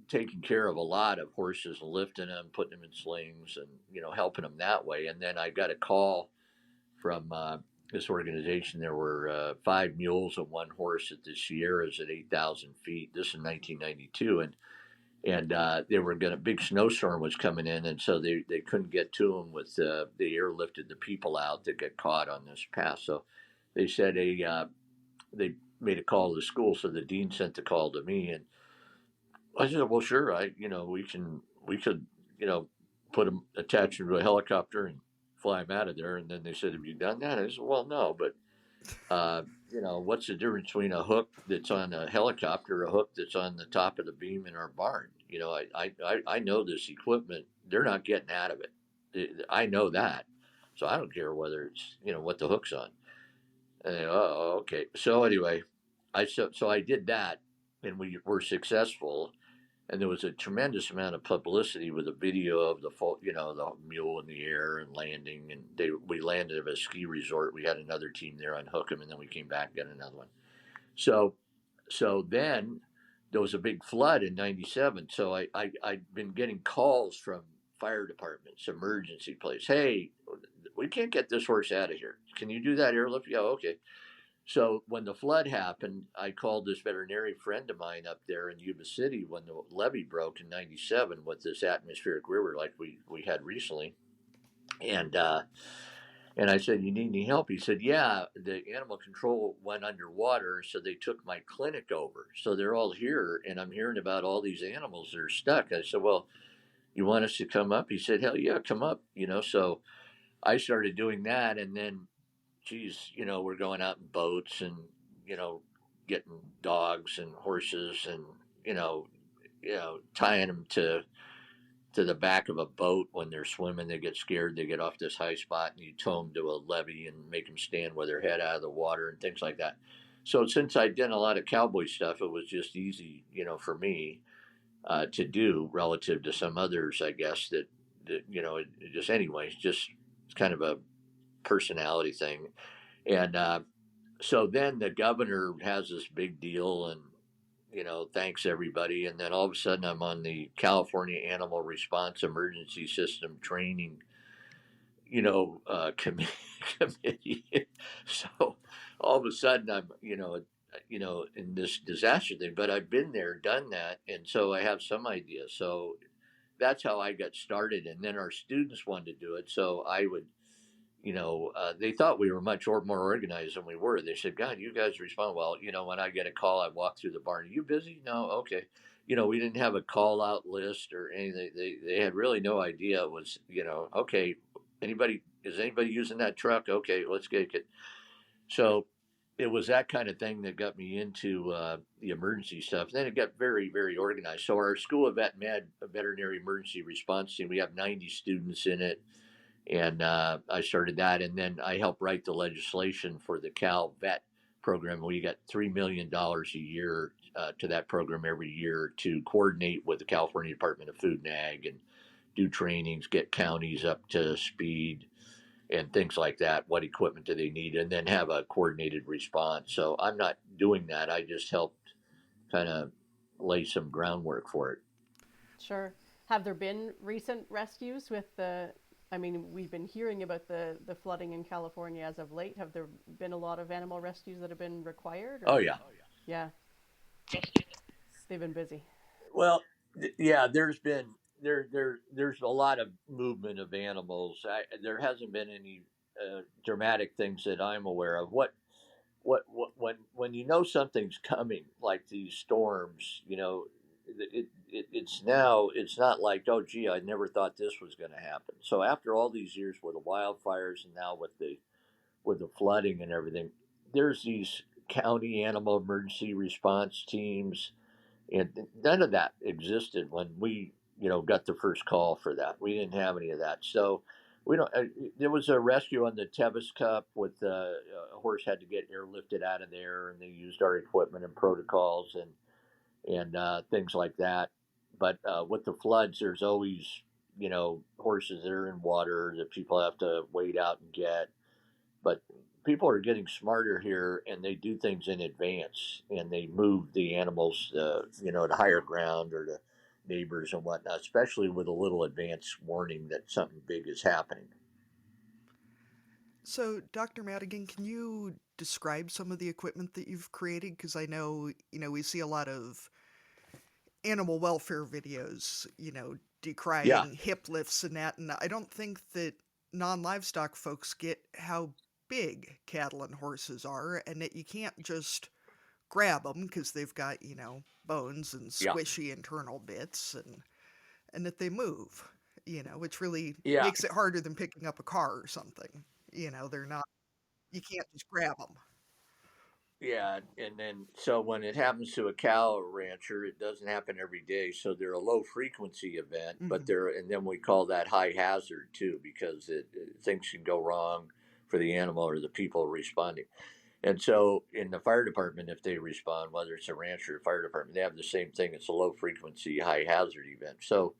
taking care of a lot of horses and lifting them, putting them in slings, and helping them that way. And then I got a call from this organization. There were 5 mules and 1 horse at the Sierras at 8,000 feet. This in 1992, and they were going to big snowstorm was coming in, and so they couldn't get to them with the airlifted the people out that get caught on this pass. So they said they made a call to the school, so the dean sent the call to me, and I said, well, sure, we could, put them, attach them to a helicopter and fly them out of there. And then they said, have you done that? I said, well, no, but, what's the difference between a hook that's on a helicopter, a hook that's on the top of the beam in our barn? I know this equipment, they're not getting out of it. I know that. So I don't care whether it's, what the hook's on. And they, oh, okay. So anyway, so I did that, and we were successful, and there was a tremendous amount of publicity with a video of the mule in the air and landing, and we landed at a ski resort. We had another team there unhook him, and then we came back and got another one. So then there was a big flood in '97. So I'd been getting calls from fire departments, emergency place. Hey, we can't get this horse out of here. Can you do that airlift? Yeah, okay. So when the flood happened, I called this veterinary friend of mine up there in Yuba City when the levee broke in '97 with this atmospheric river like we had recently, and I said, you need any help? He said, yeah, the animal control went underwater, so they took my clinic over. So they're all here, and I'm hearing about all these animals that are stuck. I said, well, you want us to come up? He said, hell yeah, come up. So I started doing that, and then geez, we're going out in boats and, getting dogs and horses and, tying them to the back of a boat when they're swimming. They get scared. They get off this high spot, and you tow them to a levee and make them stand with their head out of the water and things like that. So since I'd done a lot of cowboy stuff, it was just easy, for me to do relative to some others, I guess, that just anyway, it's kind of a personality thing. And so then the governor has this big deal and, thanks everybody. And then all of a sudden I'm on the California Animal Response Emergency System Training, committee. So all of a sudden I'm, in this disaster thing, but I've been there, done that. And so I have some idea. So that's how I got started. And then our students wanted to do it. So I would, they thought we were much more organized than we were. They said, God, you guys respond well. When I get a call, I walk through the barn. Are you busy? No. Okay. We didn't have a call out list or anything. They had really no idea. It was, okay, is anybody using that truck? Okay, let's get it. So it was that kind of thing that got me into the emergency stuff. And then it got very, very organized. So our School of Veterinary Emergency Response Team, we have 90 students in it. And I started that. And then I helped write the legislation for the Cal Vet program. We got $3 million a year to that program every year to coordinate with the California Department of Food and Ag and do trainings, get counties up to speed and things like that. What equipment do they need? And then have a coordinated response. So I'm not doing that. I just helped kind of lay some groundwork for it. Sure. Have there been recent rescues with we've been hearing about the flooding in California as of late. Have there been a lot of animal rescues that have been required? Oh, yeah. Yeah. They've been busy. Well, yeah, there's a lot of movement of animals. There hasn't been any dramatic things that I'm aware of. When something's coming, like these storms, it's not like, oh gee, I never thought this was going to happen. So after all these years with the wildfires and now with the flooding and everything, there's these county animal emergency response teams, and none of that existed when we got the first call for that. We didn't have any of that. So we don't. There was a rescue on the Tevis Cup with a horse had to get airlifted out of there, and they used our equipment and protocols and things like that. But with the floods, there's always horses that are in water that people have to wade out and get. But people are getting smarter here, and they do things in advance, and they move the animals, to higher ground or to neighbors and whatnot, especially with a little advance warning that something big is happening. So, Dr. Madigan, can you describe some of the equipment that you've created? Because I know, we see a lot of animal welfare videos, decrying hip lifts and that, and I don't think that non-livestock folks get how big cattle and horses are, and that you can't just grab them because they've got, bones and squishy internal bits, and that they move, which really makes it harder than picking up a car or something. They're not, you can't just grab them. Yeah, and then so when it happens to a cow rancher, it doesn't happen every day. So they're a low frequency event, but and then we call that high hazard too, because things can go wrong for the animal or the people responding. And so in the fire department, if they respond, whether it's a rancher or fire department, they have the same thing. It's a low frequency, high hazard event. So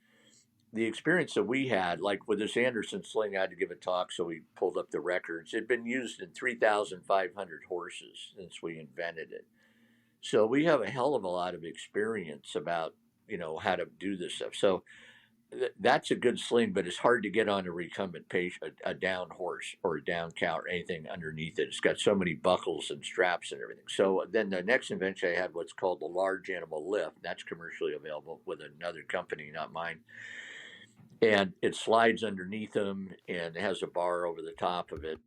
the experience that we had, like with this Anderson sling, I had to give a talk, so we pulled up the records. It'd been used in 3,500 horses since we invented it. So we have a hell of a lot of experience about, how to do this stuff. So that's a good sling, but it's hard to get on a recumbent patient, a down horse or a down cow or anything underneath it. It's got so many buckles and straps and everything. So then the next invention I had what's called the large animal lift. That's commercially available with another company, not mine. And it slides underneath them and has a bar over the top of it.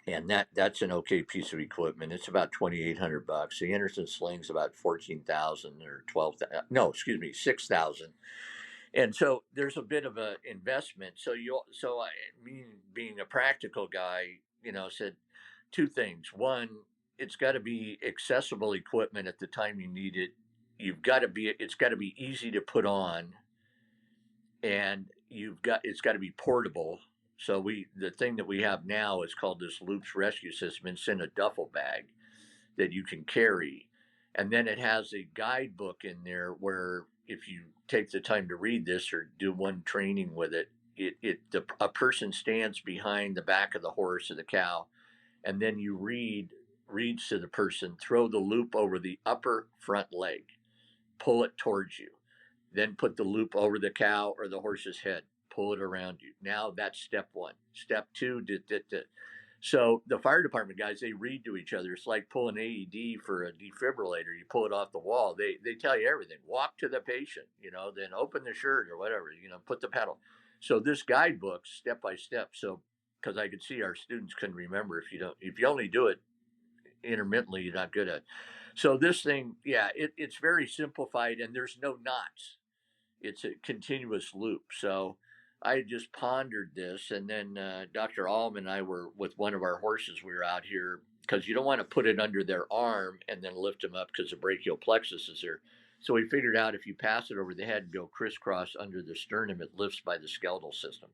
And that's an okay piece of equipment. It's about $2,800. The Anderson sling's about 14,000 or 12,000. No, excuse me, 6,000. And so there's a bit of an investment. So being a practical guy, said two things. One, it's got to be accessible equipment at the time you need it. It's got to be easy to put on, and it's got to be portable. So the thing that we have now is called this Loops Rescue System. It's in a duffel bag that you can carry. And then it has a guidebook in there where if you take the time to read this or do one training with it, a person stands behind the back of the horse or the cow, and then you reads to the person, throw the loop over the upper front leg, pull it towards you, then put the loop over the cow or the horse's head, pull it around you. Now that's step one. Step two, So the fire department guys, they read to each other. It's like pulling AED for a defibrillator. You pull it off the wall. They tell you everything. Walk to the patient, then open the shirt or whatever, put the pedal. So this guidebook, step by step. So because I could see our students couldn't remember if you only do it intermittently, you're not good at it. So this thing, yeah, it's very simplified and there's no knots. It's a continuous loop. So I just pondered this, and then Dr. Allman and I were with one of our horses. We were out here because you don't want to put it under their arm and then lift them up because the brachial plexus is there. So we figured out if you pass it over the head and go crisscross under the sternum, it lifts by the skeletal system.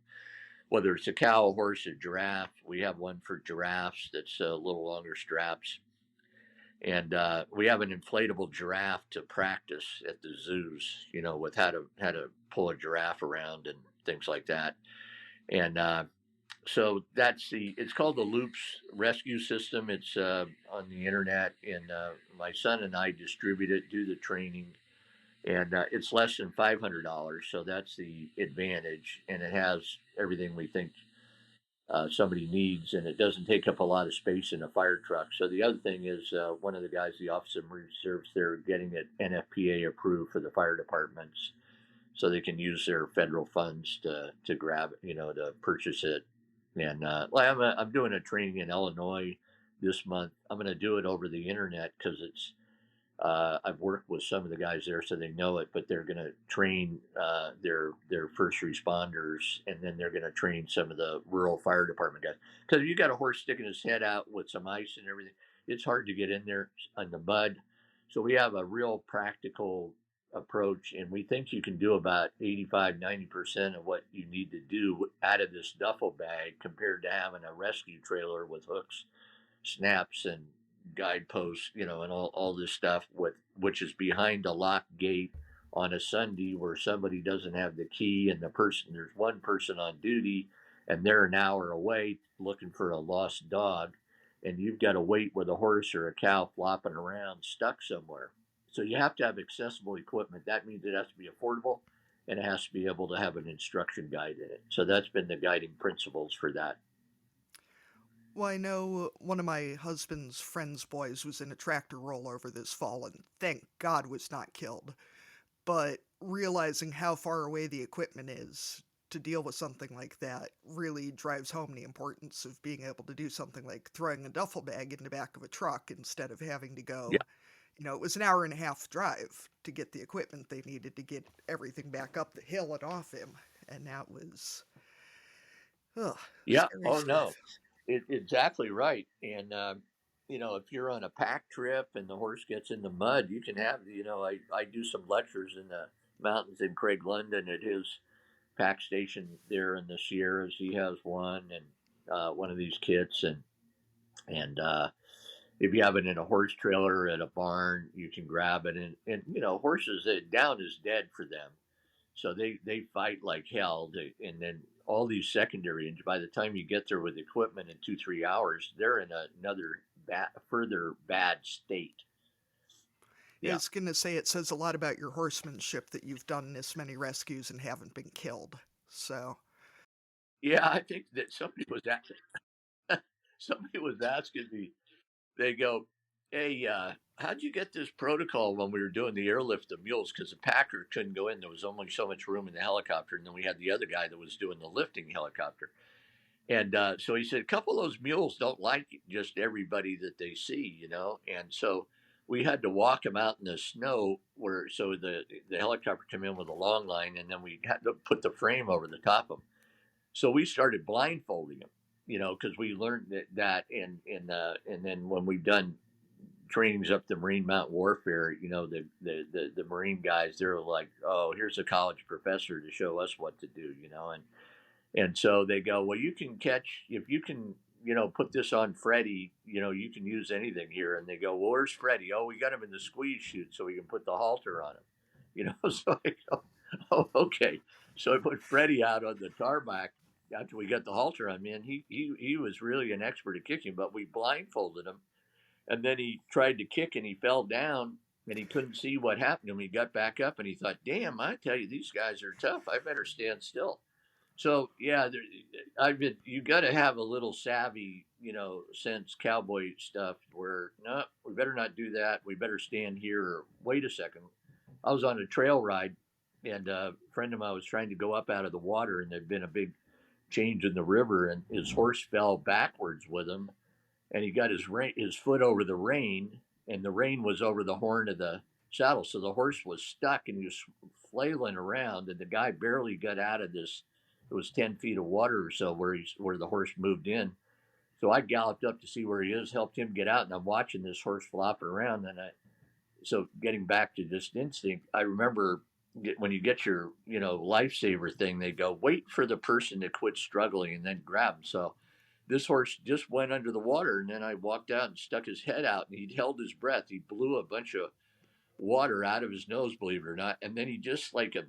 Whether it's a cow, a horse, a giraffe, we have one for giraffes that's a little longer straps. And we have an inflatable giraffe to practice at the zoos, with how to pull a giraffe around and things like that. And so it's called the Loops Rescue System. It's on the internet, and my son and I distribute it, do the training, and it's less than $500. So that's the advantage, and it has everything we think somebody needs, and it doesn't take up a lot of space in a fire truck. So the other thing is one of the guys, the Office of Emergency Service, they're getting it NFPA approved for the fire departments so they can use their federal funds to grab it, to purchase it. And I'm doing a training in Illinois this month. I'm going to do it over the internet because I've worked with some of the guys there, so they know it. But they're going to train their first responders, and then they're going to train some of the rural fire department guys. Because if you got a horse sticking his head out with some ice and everything, it's hard to get in there in the mud. So we have a real practical approach, and we think you can do about 85-90% of what you need to do out of this duffel bag compared to having a rescue trailer with hooks, snaps, and guideposts, and all this stuff which is behind a locked gate on a Sunday where somebody doesn't have the key, and there's one person on duty and they're an hour away looking for a lost dog, and you've got to wait with a horse or a cow flopping around stuck somewhere. So you have to have accessible equipment. That means it has to be affordable, and it has to be able to have an instruction guide in it. So that's been the guiding principles for that. Well, I know one of my husband's friend's boys was in a tractor rollover this fall and thank God was not killed. But realizing how far away the equipment is to deal with something like that really drives home the importance of being able to do something like throwing a duffel bag in the back of a truck instead of having to go, it was an hour and a half drive to get the equipment they needed to get everything back up the hill and off him. And that was, yeah. Oh, no. Exactly right. And, if you're on a pack trip and the horse gets in the mud, you can have, I do some lectures in the mountains in Craig London at his pack station there in the Sierras. He has one, and one of these kits. And if you have it in a horse trailer at a barn, you can grab it. And horses, down is dead for them. So they fight like hell. And then all these secondary, and by the time you get there with equipment in 2-3 hours, they're in another further bad state. Yeah. I was going to say, it says a lot about your horsemanship that you've done this many rescues and haven't been killed. So. Yeah, I think that somebody was asking me, they go, hey, how'd you get this protocol when we were doing the airlift of mules? Because the packer couldn't go in. There was only so much room in the helicopter. And then we had the other guy that was doing the lifting helicopter. And so he said, a couple of those mules don't like just everybody that they see, And so we had to walk them out in the snow so the helicopter came in with a long line, and then we had to put the frame over the top of them. So we started blindfolding them, because we learned that. And then when we've done trainings up the Marine Mountain Warfare, the Marine guys, they're like, oh, here's a college professor to show us what to do, and so they go, well, you can catch, if you can, put this on Freddie, you can use anything here. And they go, well, where's Freddie? Oh, we got him in the squeeze chute so we can put the halter on him, so I go, oh, okay. So I put Freddie out on the tarmac after we got the halter on, man. He was really an expert at kicking, but we blindfolded him. And then he tried to kick and he fell down and he couldn't see what happened to him. He got back up and he thought, damn, I tell you, these guys are tough. I better stand still. So yeah, you got to have a little savvy, sense cowboy stuff where no, we better not do that. We better stand here. Or wait a second. I was on a trail ride, and a friend of mine was trying to go up out of the water, and there'd been a big change in the river, and his horse fell backwards with him, and he got his foot over the rein, and the rein was over the horn of the saddle, so the horse was stuck and he was flailing around, and the guy barely got out of this. It was 10 feet of water or so where the horse moved in. So I galloped up to see where he is, helped him get out, and I'm watching this horse flopping around. So getting back to this instinct, I remember when you get your lifesaver thing, they go wait for the person to quit struggling and then grab them. So this horse just went under the water, and then I walked out and stuck his head out, and he held his breath. He blew a bunch of water out of his nose, believe it or not, and then he just like a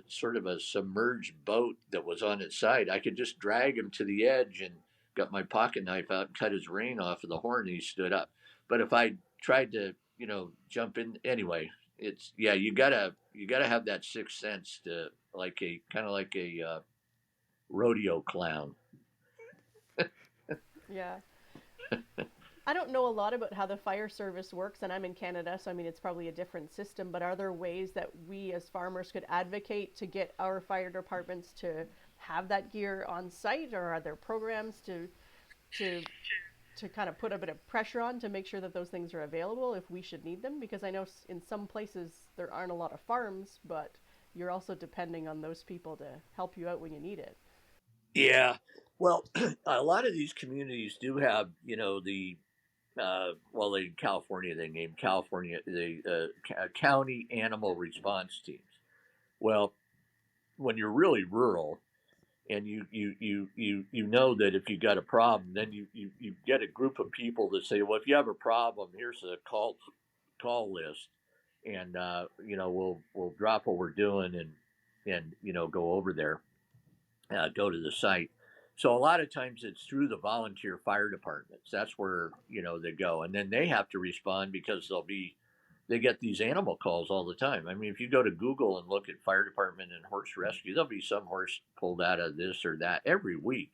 sort of a submerged boat that was on its side. I could just drag him to the edge and got my pocket knife out and cut his rein off of the horn, and he stood up. But if I tried to, jump in anyway, it's yeah, you gotta have that sixth sense to kind of like a rodeo clown. Yeah. I don't know a lot about how the fire service works, and I'm in Canada, so I mean, it's probably a different system, but are there ways that we as farmers could advocate to get our fire departments to have that gear on site, or are there programs to kind of put a bit of pressure on to make sure that those things are available if we should need them? Because I know in some places there aren't a lot of farms, but you're also depending on those people to help you out when you need it. Yeah. Well, a lot of these communities do have, in California, they named California the county animal response teams. Well, when you're really rural and you know that if you got a problem, then you get a group of people that say, well, if you have a problem, here's a call list, and we'll drop what we're doing and go over there, go to the site. So a lot of times it's through the volunteer fire departments. That's where they go, and then they have to respond because they get these animal calls all the time. I mean, if you go to Google and look at fire department and horse rescue, there'll be some horse pulled out of this or that every week.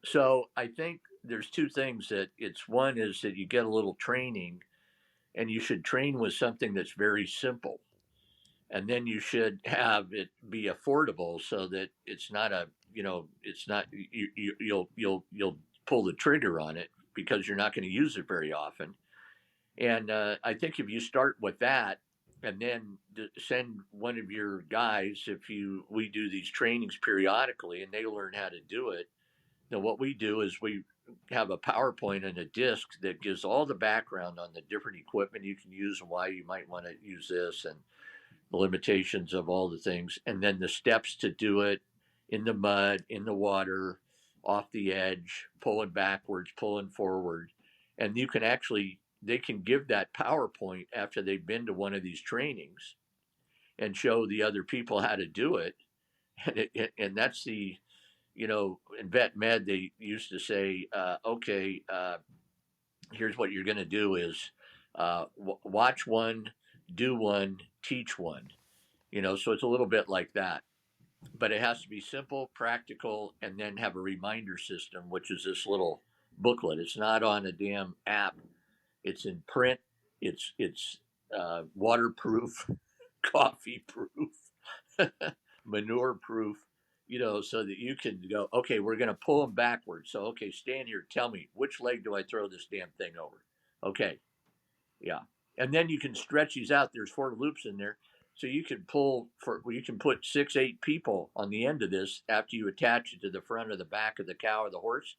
So I think there's two things that one is that you get a little training, and you should train with something that's very simple, and then you should have it be affordable so that it's not you'll pull the trigger on it because you're not going to use it very often. And I think if you start with that and then send one of your guys, we do these trainings periodically and they learn how to do it. Then what we do is we have a PowerPoint and a disc that gives all the background on the different equipment you can use and why you might want to use this and the limitations of all the things, and then the steps to do it in the mud, in the water, off the edge, pulling backwards, pulling forward. And they can give that PowerPoint after they've been to one of these trainings and show the other people how to do it. And that's in vet med, they used to say, okay, here's what you're going to do is watch one, do one, teach one, so it's a little bit like that, but it has to be simple, practical, and then have a reminder system, which is this little booklet. It's not on a damn app. It's in print. It's waterproof, coffee proof, manure proof, so that you can go, okay, we're going to pull them backwards. So, okay, stand here. Tell me, which leg do I throw this damn thing over? Okay. Yeah. And then you can stretch these out. There's 4 loops in there. So you can you can put 6, 8 people on the end of this after you attach it to the front or the back of the cow or the horse.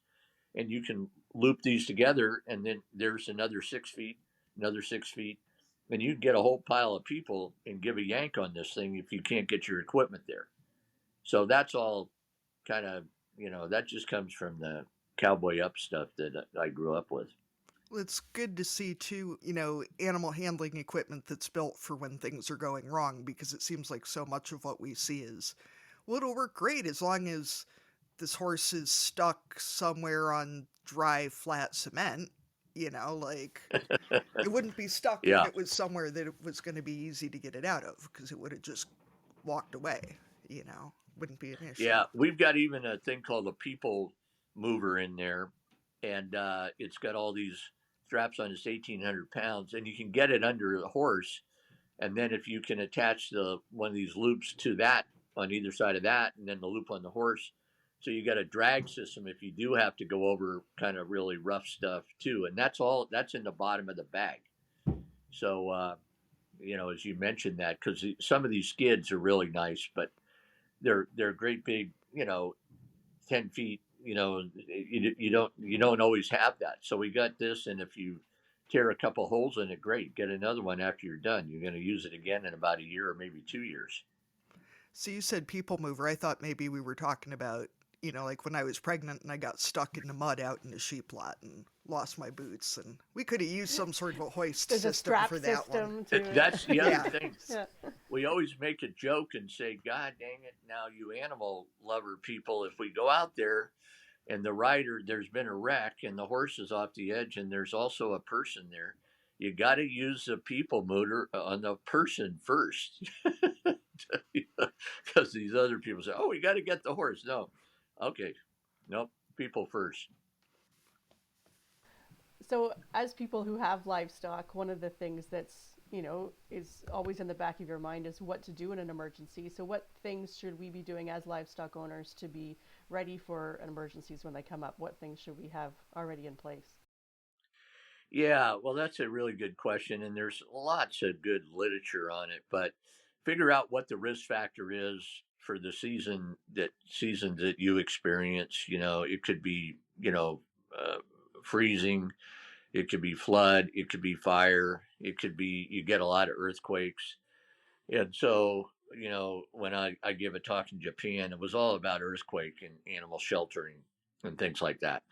And you can loop these together. And then there's another 6 feet, another 6 feet. And you can get a whole pile of people and give a yank on this thing if you can't get your equipment there. So that's all kind of, that just comes from the cowboy up stuff that I grew up with. It's good to see, too, animal handling equipment that's built for when things are going wrong, because it seems like so much of what we see is, well, it'll work great as long as this horse is stuck somewhere on dry, flat cement. It wouldn't be stuck Yeah. if it was somewhere that it was going to be easy to get it out of, because it would have just walked away. wouldn't be an issue. Yeah, we've got even a thing called a people mover in there, and it's got all these straps on. It's 1,800 pounds, and you can get it under the horse. And then if you can attach one of these loops to that on either side of that, and then the loop on the horse, so you got a drag system if you do have to go over kind of really rough stuff too. And that's in the bottom of the bag. So as you mentioned that, because some of these skids are really nice, but they're great big, 10 feet. You don't always have that. So we got this, and if you tear a couple holes in it, great. Get another one after you're done. You're going to use it again in about a year or maybe 2 years. So you said people mover. I thought maybe we were talking about, like when I was pregnant and I got stuck in the mud out in the sheep lot and lost my boots, and we could have used some sort of a hoist There's system a strap for that system one. to That's the other Yeah. thing. Yeah. We always make a joke and say, God dang it, now you animal lover people, if we go out there and the rider, there's been a wreck and the horse is off the edge and there's also a person there, you got to use the people motor on the person first. Because these other people say, oh, we got to get the horse. No. Okay. Nope. People first. So as people who have livestock, one of the things that's, is always in the back of your mind is what to do in an emergency. So what things should we be doing as livestock owners to be ready for emergencies when they come up? What things should we have already in place? Yeah, well, that's a really good question. And there's lots of good literature on it, but figure out what the risk factor is for the season that you experience. It could be, freezing. It could be flood. It could be fire. It could be you get a lot of earthquakes. And so, when I give a talk in Japan, it was all about earthquake and animal sheltering and things like that.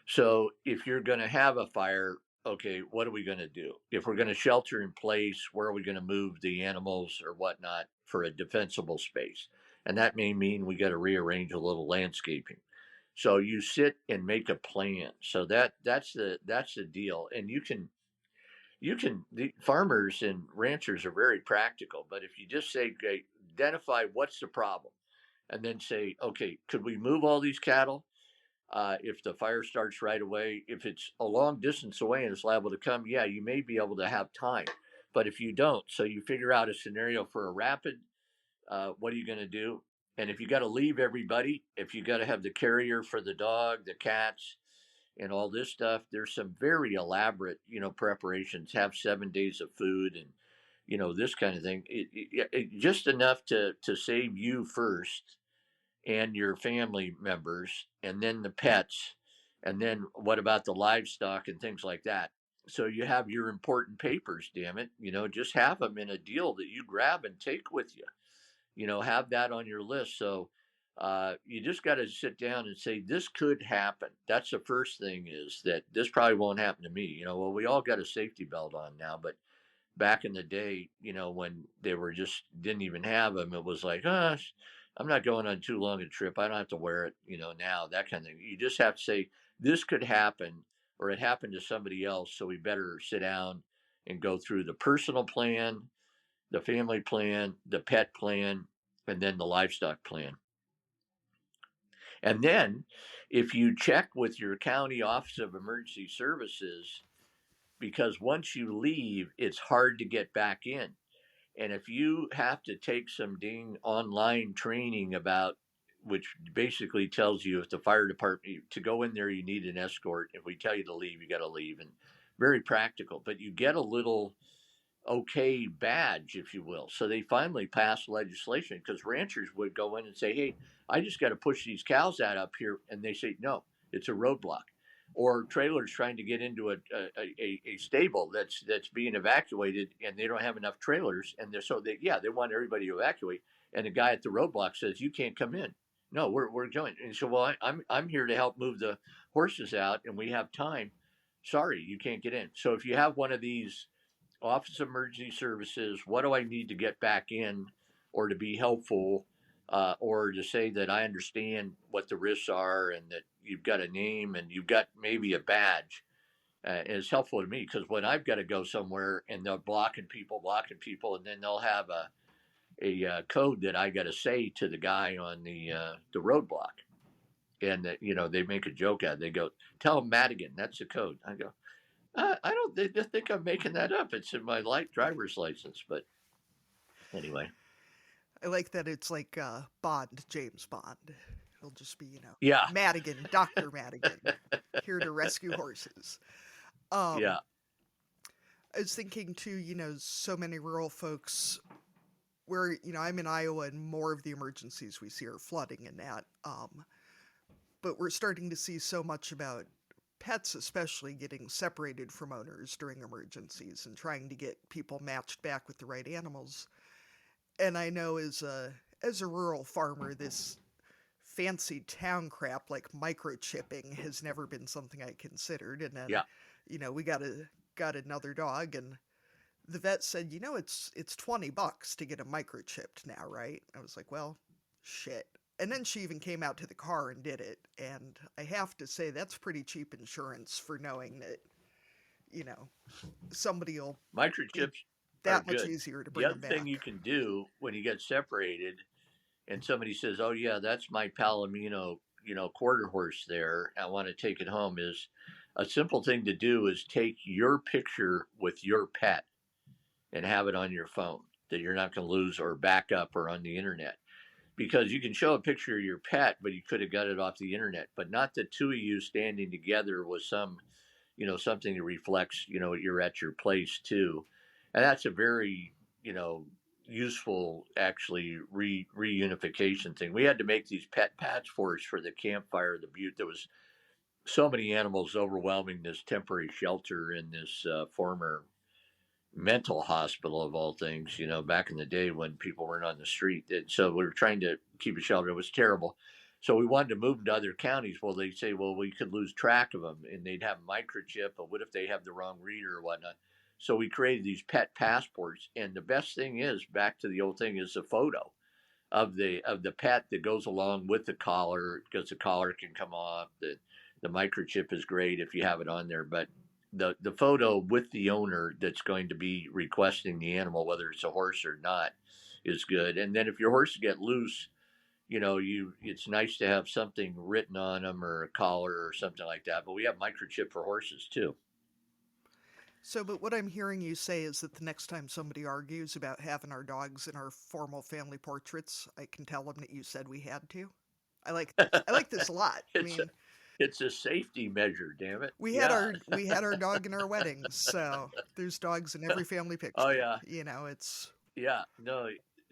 So if you're going to have a fire, okay, what are we going to do? If we're going to shelter in place, where are we going to move the animals or whatnot for a defensible space? And that may mean we got to rearrange a little landscaping. So you sit and make a plan. So that's the deal. And the farmers and ranchers are very practical, but if you just say, okay, identify what's the problem, and then say, okay, could we move all these cattle? If the fire starts right away, if it's a long distance away and it's liable to come, yeah, you may be able to have time. But if you don't, so you figure out a scenario for a rapid, what are you going to do? And if you got to leave everybody, if you got to have the carrier for the dog, the cats, and all this stuff, there's some very elaborate, preparations. Have 7 days of food and, this kind of thing. Just enough to save you first and your family members, and then the pets, and then what about the livestock and things like that. So you have your important papers, damn it, just have them in a deal that you grab and take with you. Have that on your list. So you just got to sit down and say, this could happen. That's the first thing, is that this probably won't happen to me. Well, we all got a safety belt on now, but back in the day, when they were just didn't even have them, it was like, I'm not going on too long a trip. I don't have to wear it, now, that kind of thing. You just have to say, this could happen, or it happened to somebody else. So we better sit down and go through the personal plan, the family plan, the pet plan, and then the livestock plan. And then if you check with your county office of emergency services, because once you leave, it's hard to get back in. And if you have to take some dang online training about, which basically tells you if the fire department, to go in there, you need an escort. If we tell you to leave, you got to leave. And very practical, but you get a little okay badge, if you will. So they finally passed legislation, because ranchers would go in and say, hey, I just got to push these cows out up here. And they say, no, it's a roadblock. Or trailers trying to get into a stable that's being evacuated, and they don't have enough trailers, and they want everybody to evacuate, and the guy at the roadblock says, you can't come in. No, we're going. And so, well, I'm here to help move the horses out, and we have time. Sorry, you can't get in. So if you have one of these Office of Emergency Services, what do I need to get back in, or to be helpful, or to say that I understand what the risks are, and that you've got a name and you've got maybe a badge, is helpful to me. Because when I've got to go somewhere and they're blocking people, and then they'll have code that I got to say to the guy on the roadblock, and that, they make a joke out. They go, "Tell him Madigan, that's the code." I go, I don't think I'm making that up. It's in my driver's license. But anyway, I like that it's like Bond, James Bond. It'll just be, yeah, Madigan, Dr. Madigan, here to rescue horses. yeah, I was thinking too, so many rural folks where, I'm in Iowa and more of the emergencies we see are flooding and that. But we're starting to see so much about pets, especially getting separated from owners during emergencies and trying to get people matched back with the right animals. And I know as a rural farmer, this fancy town crap like microchipping has never been something I considered. And then, yeah. We got another dog, and the vet said, it's $20 to get a microchipped now, right? I was like, well, shit. And then she even came out to the car and did it. And I have to say, that's pretty cheap insurance for knowing that, somebody will Microchips that are much good. easier to bring The them other back. thing you can do when you get separated and somebody says, "Oh yeah, that's my Palomino, quarter horse there. I want to take it home," is a simple thing to do is take your picture with your pet and have it on your phone that you're not going to lose or back up or on the internet. Because you can show a picture of your pet, but you could have got it off the internet, but not the two of you standing together with some, something that reflects, you're at your place too. And that's a very, useful, actually, reunification thing. We had to make these pet passports for the campfire, the butte. There was so many animals overwhelming this temporary shelter in this former mental hospital of all things, back in the day when people weren't on the street. So we were trying to keep a shelter. It was terrible. So we wanted to move them to other counties. Well, they say, well, we could lose track of them and they'd have microchip, but what if they have the wrong reader or whatnot? So we created these pet passports. And the best thing is, back to the old thing, is the photo of the pet that goes along with the collar, because the collar can come off. The microchip is great if you have it on there, but the photo with the owner that's going to be requesting the animal, whether it's a horse or not, is good. And then if your horse get loose, it's nice to have something written on them or a collar or something like that. But we have microchip for horses too. So, but what I'm hearing you say is that the next time somebody argues about having our dogs in our formal family portraits, I can tell them that you said we had to. I like this a lot. It's a safety measure, damn it. We had our dog in our weddings, so there's dogs in every family picture. Oh yeah. It's no,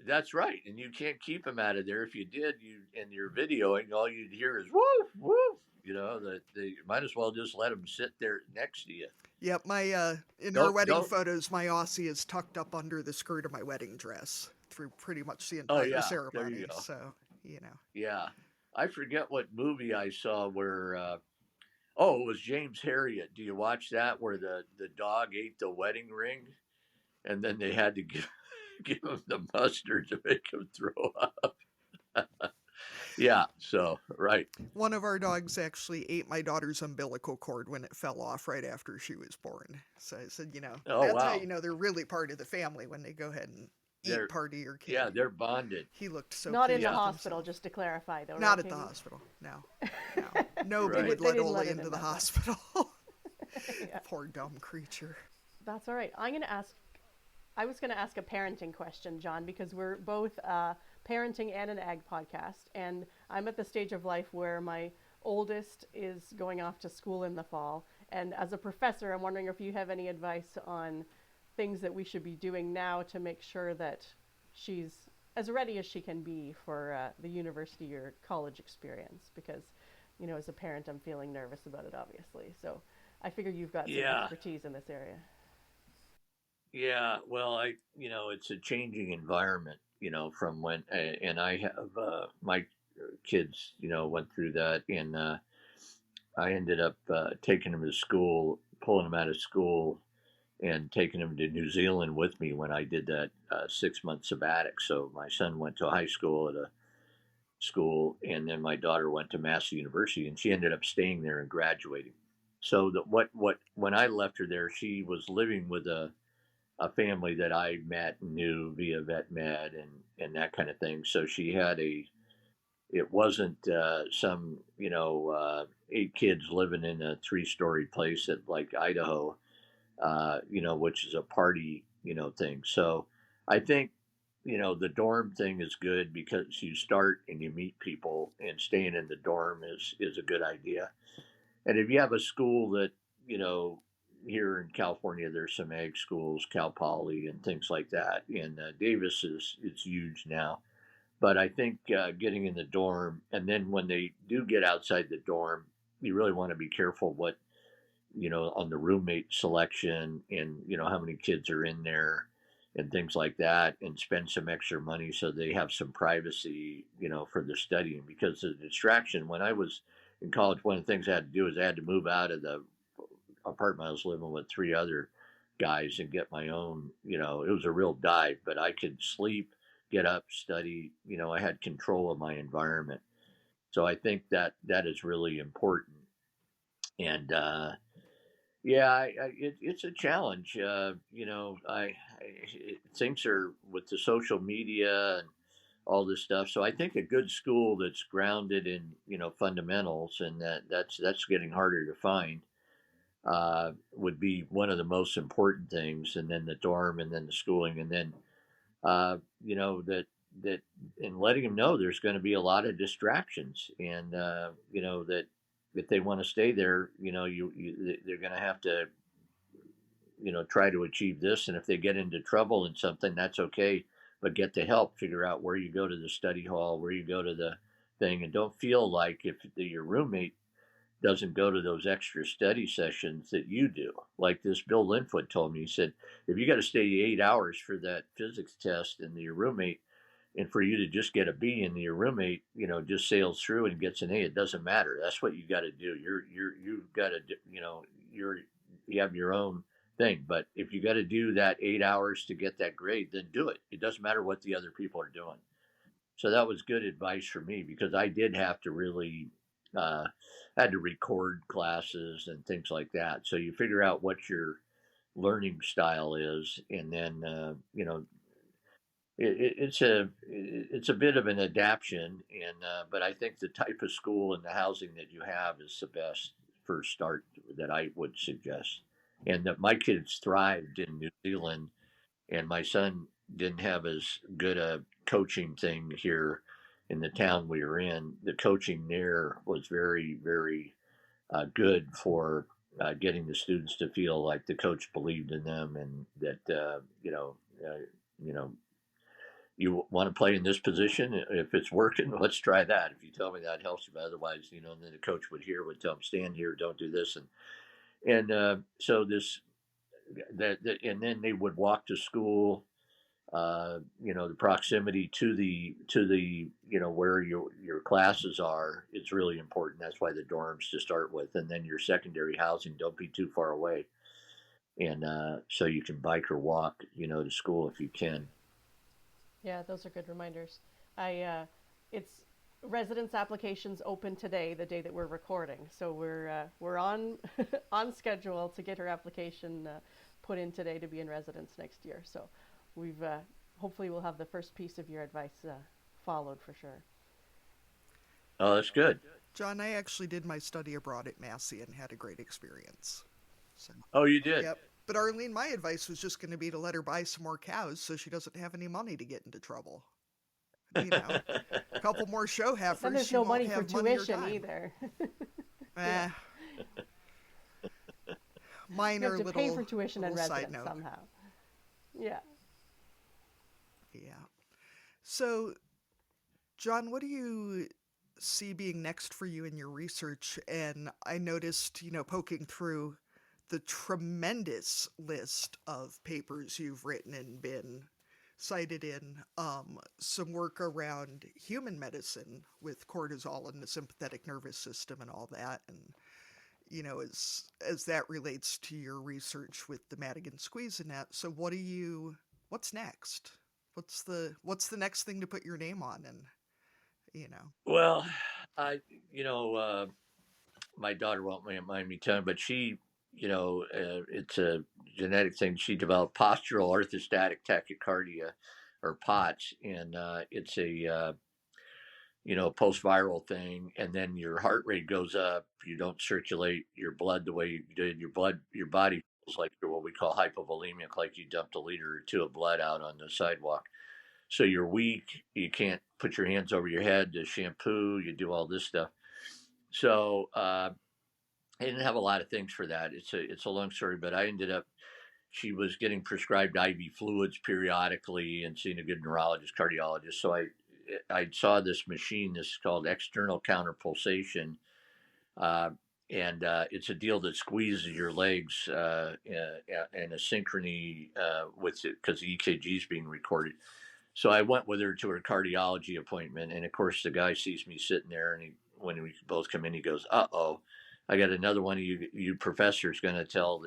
that's right. And you can't keep them out of there. If you did, in your videoing, all you'd hear is woof, woof. They might as well just let them sit there next to you. Yep, in our wedding photos, my Aussie is tucked up under the skirt of my wedding dress through pretty much the entire ceremony. There you go. So, Yeah. I forget what movie I saw where, it was James Harriet. Do you watch that where the dog ate the wedding ring and then they had to give him the mustard to make him throw up? Yeah, so, right. One of our dogs actually ate my daughter's umbilical cord when it fell off right after she was born. So I said, that's how you know they're really part of the family when they go ahead and eat part of your kid. Yeah, they're bonded. He looked so Not in the hospital, just to clarify, though. Not at the hospital, no. Nobody would let Ola into the hospital. Poor dumb creature. That's all right. I was going to ask a parenting question, John, because we're both parenting and an ag podcast, and I'm at the stage of life where my oldest is going off to school in the fall, and as a professor, I'm wondering if you have any advice on things that we should be doing now to make sure that she's as ready as she can be for the university or college experience, because as a parent I'm feeling nervous about it, obviously. So I figure you've got some expertise in this area. Yeah, well, it's a changing environment, from when, and I have my kids, went through that, and I ended up taking them to school, pulling them out of school, and taking them to New Zealand with me when I did that 6-month sabbatic. So my son went to high school at a school, and then my daughter went to Massey University, and she ended up staying there and graduating. So when I left her there, she was living with a a family that I met and knew via vet med and that kind of thing. So she had it wasn't some, 8 kids living in a 3-story place at like Idaho, which is a party, thing. So I think, the dorm thing is good because you start and you meet people, and staying in the dorm is a good idea. And if you have a school that, you know, here in California, there's some ag schools, Cal Poly, and things like that. And Davis is huge now. But I think getting in the dorm, and then when they do get outside the dorm, you really want to be careful what, on the roommate selection, and how many kids are in there and things like that, and spend some extra money so they have some privacy, for the studying, because the distraction when I was in college, one of the things I had to do is I had to move out of the apartment I was living with 3 other guys and get my own. It was a real dive, but I could sleep, get up, study. I had control of my environment. So I think that is really important. And yeah, it's a challenge. Things are with the social media and all this stuff. So I think a good school that's grounded in fundamentals, and that's getting harder to find, would be one of the most important things. And then the dorm, and then the schooling, and then that and letting them know there's going to be a lot of distractions, and that if they want to stay there, they're going to have to try to achieve this. And if they get into trouble in something, that's okay, but get the help, figure out where you go to the study hall, where you go to the thing. And don't feel like if your roommate doesn't go to those extra study sessions that you do. Like this Bill Linfoot told me, he said, if you got to stay 8 hours for that physics test, and your roommate, and for you to just get a B, and your roommate, just sails through and gets an A, it doesn't matter. That's what you got to do. You've got to, you have your own thing. But if you got to do that 8 hours to get that grade, then do it. It doesn't matter what the other people are doing. So that was good advice for me, because I did have to really, had to record classes and things like that. So you figure out what your learning style is, and then it's a bit of an adaptation. And but I think the type of school and the housing that you have is the best first start that I would suggest. And that my kids thrived in New Zealand, and my son didn't have as good a coaching thing here in the town we were in. The coaching there was very, very good for getting the students to feel like the coach believed in them, and that you know, you want to play in this position. If it's working, let's try that. If you tell me that helps you, but otherwise, then the coach would tell them, stand here, don't do this, and so this that and then they would walk to school. The proximity to the where your classes are, it's really important. That's why the dorms to start with, and then your secondary housing, don't be too far away, and so you can bike or walk, to school if you can. Yeah, those are good reminders. It's residence applications open today, the day that we're recording. So we're on on schedule to get her application put in today to be in residence next year. So we've hopefully we'll have the first piece of your advice followed for sure. Oh, that's good. John, I actually did my study abroad at Massey and had a great experience. So, Oh, you did? yep. But Arlene, my advice was just going to be to let her buy some more cows so she doesn't have any money to get into trouble. A couple more show heifers. And there's she no won't money have for money or tuition time. either. Eh. Minor You have to little, pay for tuition and little side residence note. somehow. Yeah. Yeah. So, John, what do you see being next for you in your research? And I noticed, poking through the tremendous list of papers you've written and been cited in, some work around human medicine with cortisol and the sympathetic nervous system and all that. And, as that relates to your research with the Madigan Squeeze and that. So what's next? What's the next thing to put your name on? And, Well, I, my daughter won't mind me telling, but she it's a genetic thing. She developed postural orthostatic tachycardia, or POTS, and it's a post-viral thing, and then your heart rate goes up. You don't circulate your blood the way you did. Your body feels like you're what we call hypovolemic, like you dumped a liter or two of blood out on the sidewalk. So you're weak. You can't put your hands over your head to shampoo. You do all this stuff. So I didn't have a lot of things for that. It's a long story, but I ended up. She was getting prescribed IV fluids periodically and seeing a good neurologist, cardiologist. So I saw this machine. This is called external counterpulsation, uh, and it's a deal that squeezes your legs in a synchrony with it, because the EKG is being recorded. So I went with her to her cardiology appointment, and of course the guy sees me sitting there, and when we both come in, he goes, "Uh-oh, I got another one of you professors going to tell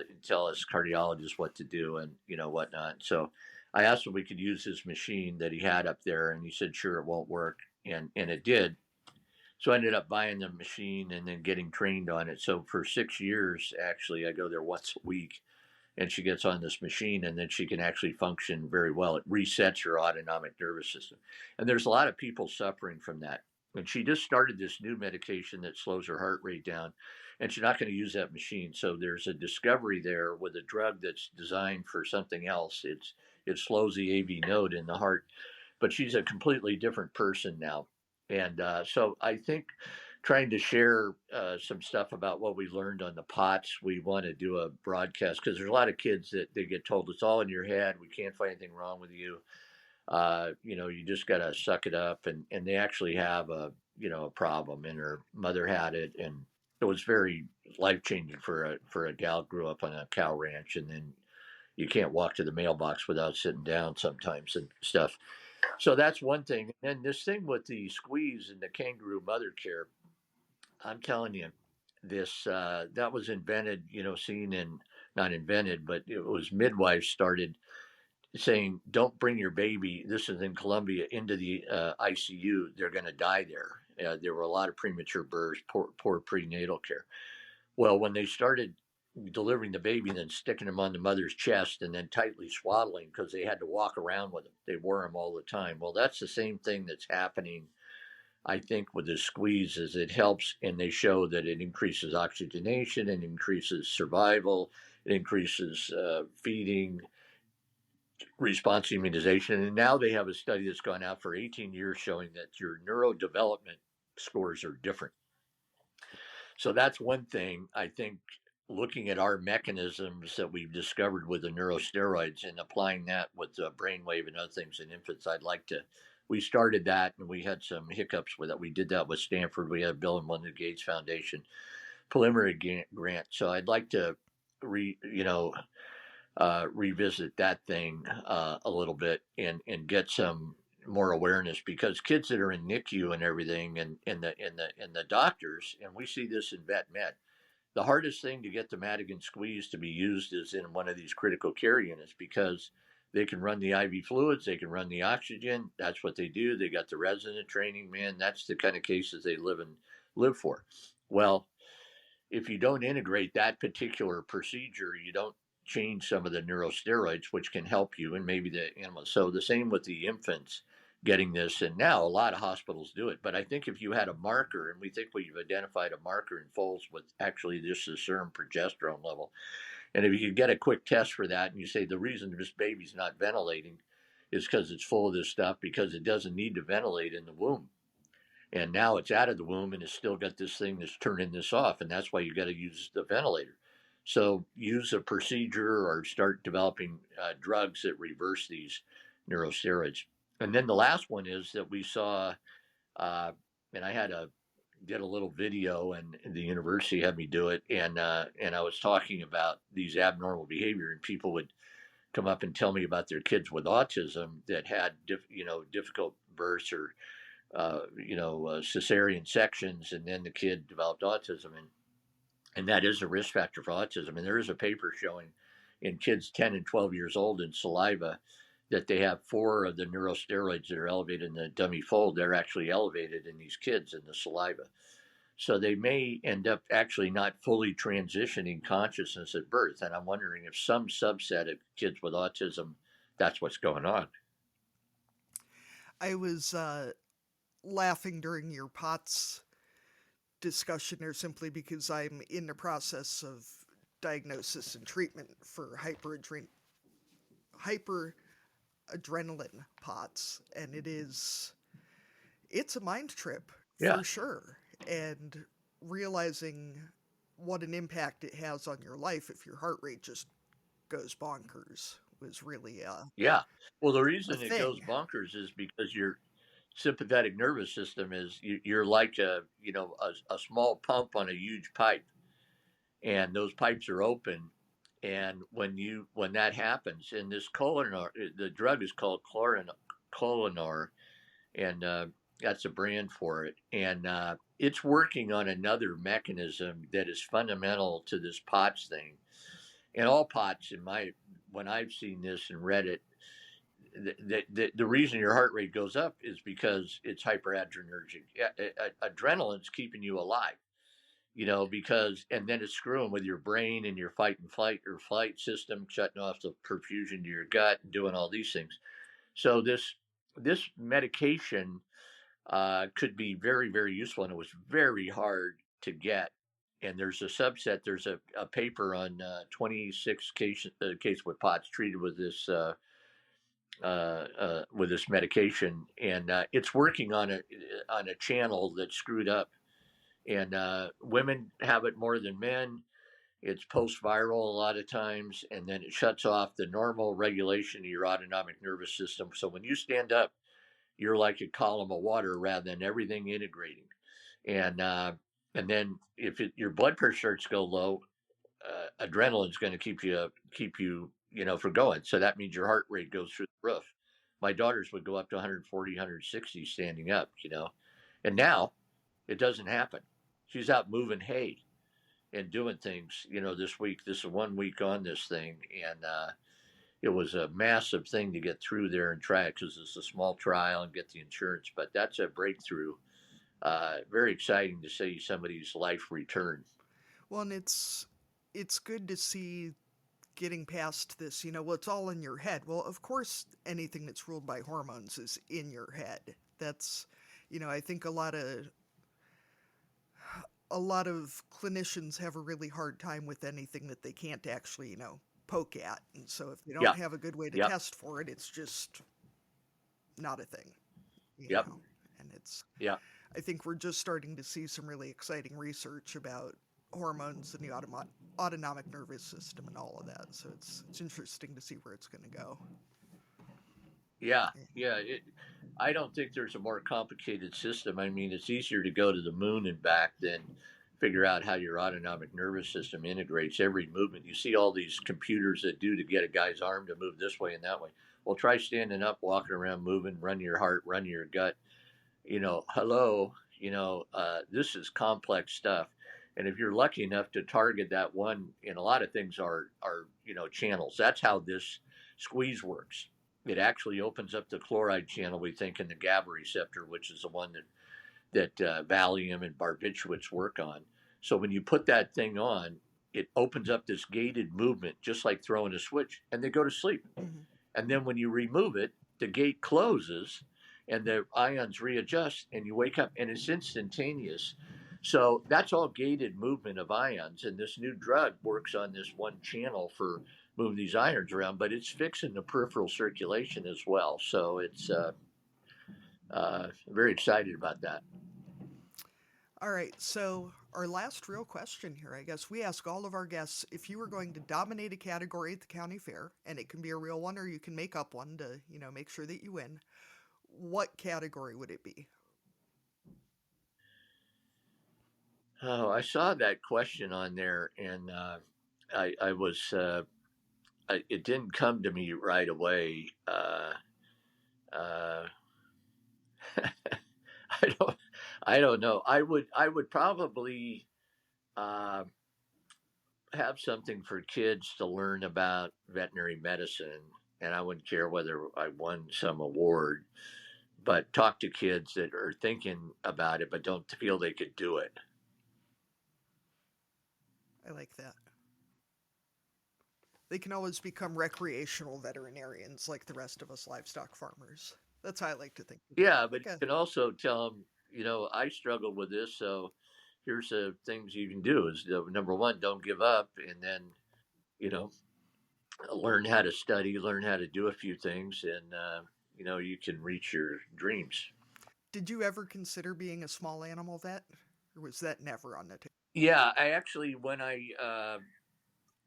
us cardiologists what to do and whatnot." So I asked if we could use his machine that he had up there, and he said, "Sure, it won't work," and it did. So I ended up buying the machine and then getting trained on it. So for 6 years, actually, I go there once a week, and she gets on this machine, and then she can actually function very well. It resets her autonomic nervous system. And there's a lot of people suffering from that. And she just started this new medication that slows her heart rate down, and she's not going to use that machine. So there's a discovery there with a drug that's designed for something else. It slows the AV node in the heart, but she's a completely different person now. And so I think trying to share some stuff about what we learned on the POTS. We want to do a broadcast because there's a lot of kids that they get told it's all in your head. We can't find anything wrong with you. You just got to suck it up. And they actually have a problem, and her mother had it. And it was very life changing for a gal who grew up on a cow ranch. And then you can't walk to the mailbox without sitting down sometimes and stuff. So that's one thing. And this thing with the squeeze and the kangaroo mother care, I'm telling you, this that was invented, seen in not invented, but it was midwives started saying, "Don't bring your baby." This is in Colombia, into the ICU. They're going to die there. There were a lot of premature births, poor prenatal care. Well, when they started delivering the baby and then sticking him on the mother's chest and then tightly swaddling, because they had to walk around with him, they wore him all the time. Well, that's the same thing that's happening, I think, with the squeeze. Is it helps, and they show that it increases oxygenation, and increases survival, it increases feeding, response immunization. And now they have a study that's gone out for 18 years showing that your neurodevelopment scores are different. So that's one thing. I think looking at our mechanisms that we've discovered with the neurosteroids and applying that with the brainwave and other things in infants, we started that, and we had some hiccups with it. We did that with Stanford. We had Bill and Melinda Gates Foundation preliminary grant. So I'd like to revisit that thing a little bit and get some more awareness, because kids that are in NICU and everything, and the doctors, and we see this in vet med, the hardest thing to get the Madigan Squeeze to be used is in one of these critical care units, because they can run the IV fluids, they can run the oxygen. That's what they do. They got the resident training, man. That's the kind of cases they live for. Well, if you don't integrate that particular procedure, you don't change some of the neurosteroids, which can help you, and maybe the animals. So the same with the infants getting this, and now a lot of hospitals do it. But I think if you had a marker, and we think we've identified a marker in foals with actually just the serum progesterone level, and if you could get a quick test for that, and you say the reason this baby's not ventilating is because it's full of this stuff, because it doesn't need to ventilate in the womb. And now it's out of the womb, and it's still got this thing that's turning this off. And that's why you got to use the ventilator. So use a procedure or start developing drugs that reverse these neurosteroids. And then the last one is that we saw, and I did a little video, and the university had me do it. And I was talking about these abnormal behavior, and people would come up and tell me about their kids with autism that had difficult births, or cesarean sections, and then the kid developed autism, and that is a risk factor for autism. And there is a paper showing in kids 10 and 12 years old in saliva that they have 4 of the neurosteroids that are elevated in the dummy fold. They're actually elevated in these kids in the saliva. So they may end up actually not fully transitioning consciousness at birth. And I'm wondering if some subset of kids with autism, that's what's going on. I was laughing during your POTS discussion there simply because I'm in the process of diagnosis and treatment for hyperadrenaline POTS, and it's a mind trip Yeah. for sure. And realizing what an impact it has on your life if your heart rate just goes bonkers was really Yeah. Well, the a reason it goes thing. bonkers is because your sympathetic nervous system is you're like a small pump on a huge pipe, and those pipes are open. And when that happens, and this Colinar, the drug is called Colinar, and that's a brand for it, and it's working on another mechanism that is fundamental to this POTS thing. And all POTS, when I've seen this and read it, the reason your heart rate goes up is because it's hyperadrenergic. Adrenaline's keeping you alive, because, and then it's screwing with your brain and your fight and flight or flight system, shutting off the perfusion to your gut and doing all these things. So this medication could be very, very useful, and it was very hard to get. And there's a subset. There's a paper on 26 case with POTS treated with this medication, and it's working on a channel that's screwed up. And women have it more than men. It's post-viral a lot of times, and then it shuts off the normal regulation of your autonomic nervous system. So when you stand up, you're like a column of water rather than everything integrating. And then if your blood pressure starts to go low, adrenaline is going to keep you from going. So that means your heart rate goes through the roof. My daughters would go up to 140, 160 standing up, and now it doesn't happen. She's out moving hay and doing things, this week. This is 1 week on this thing, and it was a massive thing to get through there and try it because it's a small trial and get the insurance. But that's a breakthrough. Very exciting to see somebody's life return. Well, and it's good to see getting past this, well, it's all in your head. Well, of course, anything that's ruled by hormones is in your head. That's, I think a lot of clinicians have a really hard time with anything that they can't actually, poke at. And so if they don't have a good way to test for it, it's just not a thing. You know? And I think we're just starting to see some really exciting research about hormones and the autonomic nervous system and all of that. So it's interesting to see where it's going to go. Yeah. I don't think there's a more complicated system. I mean, it's easier to go to the moon and back than figure out how your autonomic nervous system integrates every movement. You see all these computers that do to get a guy's arm to move this way and that way. Well, try standing up, walking around, moving, run your heart, run your gut. Hello, this is complex stuff. And if you're lucky enough to target that one, and a lot of things are channels. That's how this squeeze works. It actually opens up the chloride channel, we think, in the GABA receptor, which is the one that Valium and barbiturates work on. So when you put that thing on, it opens up this gated movement, just like throwing a switch, and they go to sleep. Mm-hmm. And then when you remove it, the gate closes and the ions readjust and you wake up, and it's instantaneous. So that's all gated movement of ions. And this new drug works on this one channel for moving these ions around, but it's fixing the peripheral circulation as well. So it's very excited about that. All right. So our last real question here, I guess we ask all of our guests, if you were going to dominate a category at the county fair, and it can be a real one or you can make up one to, make sure that you win, what category would it be? Oh, I saw that question on there, and I was. It didn't come to me right away. I don't know. I would probably have something for kids to learn about veterinary medicine, and I wouldn't care whether I won some award, but talk to kids that are thinking about it but don't feel they could do it. I like that. They can always become recreational veterinarians like the rest of us livestock farmers. That's how I like to think of it. Yeah, but Like you can also tell them, I struggled with this, so here's the things you can do is number one, don't give up, and then, you know, learn how to study, learn how to do a few things, and, you can reach your dreams. did you ever consider being a small animal vet? Or was that never on the table? Yeah, I actually, when I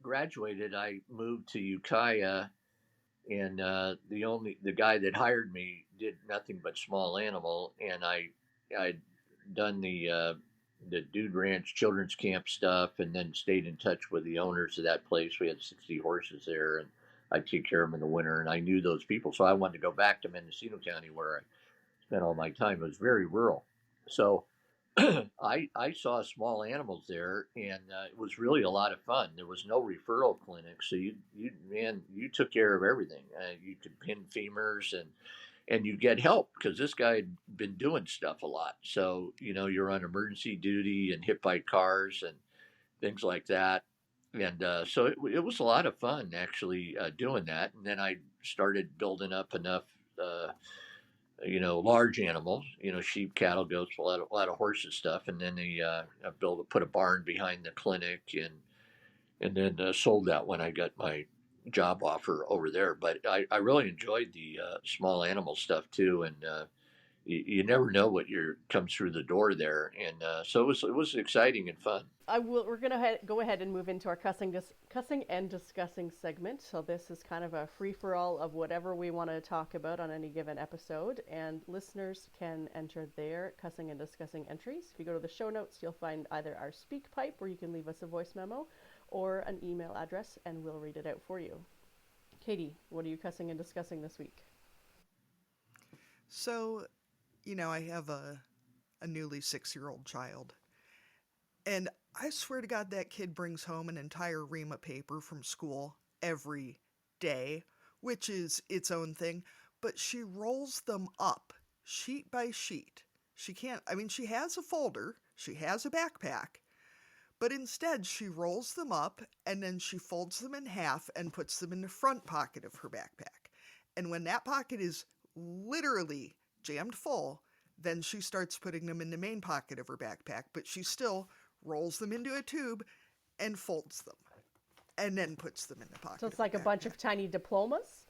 graduated, I moved to Ukiah, and the guy that hired me did nothing but small animal, and I'd done the Dude Ranch Children's Camp stuff, and then stayed in touch with the owners of that place. We had 60 horses there, and I take care of them in the winter, and I knew those people, so I wanted to go back to Mendocino County where I spent all my time. It was very rural, so I saw small animals there, and it was really a lot of fun. There was no referral clinic, so you took care of everything. You could pin femurs, and you get help because this guy had been doing stuff a lot. So you're on emergency duty and hit by cars and things like that. And so it was a lot of fun actually doing that. And then I started building up enough. Large animals, sheep, cattle, goats, a lot of horses stuff, and then they put a barn behind the clinic, and then sold that when I got my job offer over there. But I really enjoyed the small animal stuff too, and you never know what comes through the door there, and so it was exciting and fun. We're gonna go ahead and move into our cussing and discussing segment. So this is kind of a free for all of whatever we want to talk about on any given episode, and listeners can enter their cussing and discussing entries. If you go to the show notes, you'll find either our speak pipe where you can leave us a voice memo, or an email address, and we'll read it out for you. Katie, what are you cussing and discussing this week? So, I have a newly 6-year-old child. And I swear to God, that kid brings home an entire ream of paper from school every day, which is its own thing. But she rolls them up sheet by sheet. She has a folder, she has a backpack, but instead she rolls them up and then she folds them in half and puts them in the front pocket of her backpack. And when that pocket is literally jammed full, then she starts putting them in the main pocket of her backpack, but she still rolls them into a tube and folds them and then puts them in the pocket. So it's like a bunch of tiny diplomas?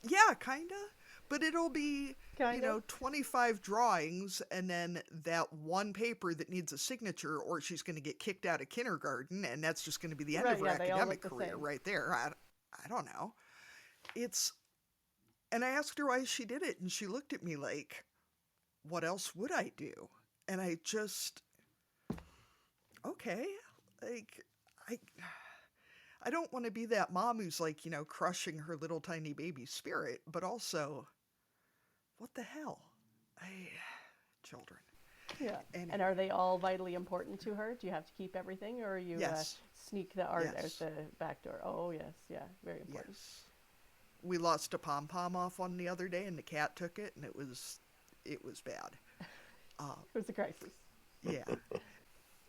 Yeah, kinda. But it'll be, 25 drawings and then that one paper that needs a signature, or she's going to get kicked out of kindergarten, and that's just going to be the end of her academic career right there. I don't know. And I asked her why she did it, and she looked at me like, what else would I do? And I just, okay, like, I don't want to be that mom who's like, crushing her little tiny baby spirit, but also, what the hell? Children. Yeah. And are they all vitally important to her? Do you have to keep everything, or you sneak the art out the back door? Oh, yes. Yeah, very important. Yes. We lost a pom-pom off one the other day, and the cat took it, and it was bad. It was a crisis. Yeah.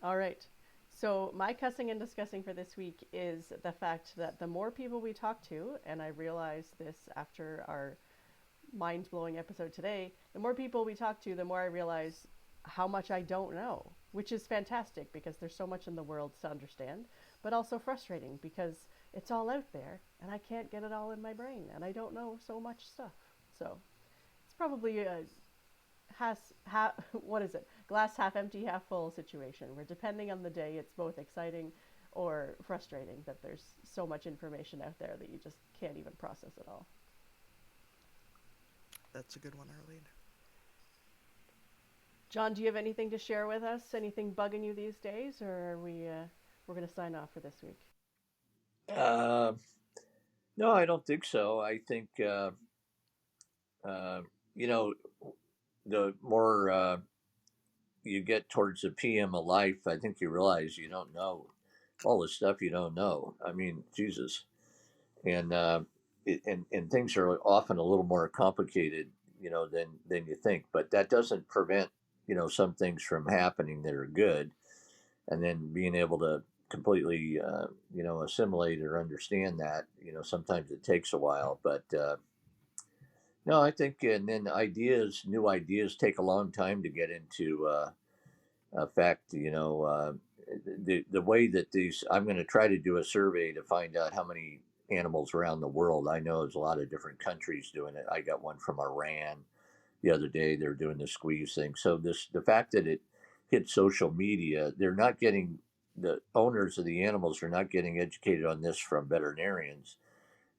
All right. So my cussing and discussing for this week is the fact that the more people we talk to, and I realized this after our mind-blowing episode today, the more people we talk to, the more I realize how much I don't know, which is fantastic because there's so much in the world to understand, but also frustrating because it's all out there and I can't get it all in my brain and I don't know so much stuff. So it's probably a glass half empty, half full situation where, depending on the day, it's both exciting or frustrating that there's so much information out there that you just can't even process it all. That's a good one, Arlene. John, do you have anything to share with us? Anything bugging you these days, or are we're going to sign off for this week? No, I don't think so. I think the more you get towards the PM of life, I think you realize you don't know all the stuff you don't know. I mean, Jesus, and things are often a little more complicated, than you think. But that doesn't prevent some things from happening that are good, and then being able to completely, assimilate or understand that. Sometimes it takes a while, but no, I think, and then new ideas take a long time to get into effect. The way that I'm going to try to do a survey to find out how many animals around the world. I know there's a lot of different countries doing it. I got one from Iran the other day. They're doing the squeeze thing. So the fact that it hit social media, the owners of the animals are not getting educated on this from veterinarians.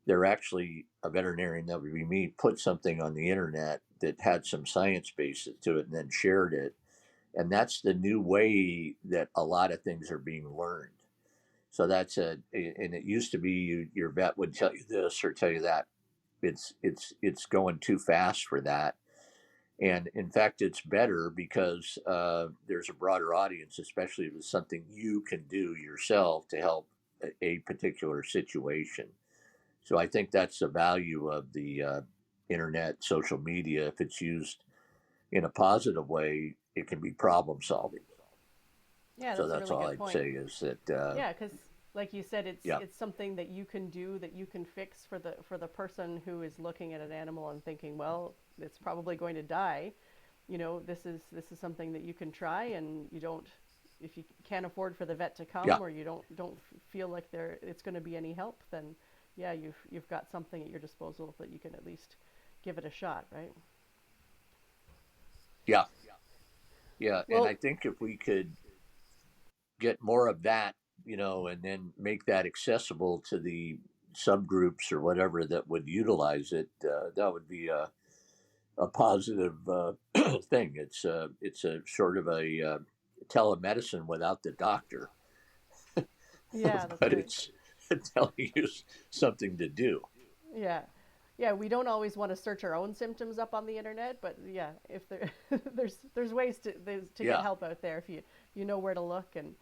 They're actually, a veterinarian, that would be me, put something on the internet that had some science base to it and then shared it. And that's the new way that a lot of things are being learned. So and it used to be your vet would tell you this or tell you that. It's going too fast for that. And in fact, it's better because there's a broader audience, especially if it's something you can do yourself to help a particular situation. So I think that's the value of the internet, social media. If it's used in a positive way, it can be problem solving. Yeah, So that's that's a really all good I'd point. say is that. Yeah, because like you said, Yeah. it's something that you can do, that you can fix for the person who is looking at an animal and thinking, well, it's probably going to die. This is something that you can try, and you don't, if you can't afford for the vet to come, Yeah. or you don't feel like it's going to be any help, then yeah, you've got something at your disposal that you can at least give it a shot, right? Yeah. Yeah. And Well, I think if we could get more of that, and then make that accessible to the subgroups or whatever that would utilize it, that would be a positive thing. It's a sort of a telemedicine without the doctor, yeah, that's but right. it's telling you something to do. Yeah. Yeah, we don't always want to search our own symptoms up on the internet, but yeah, if there there's ways to get Yeah. help out there if you know where to look and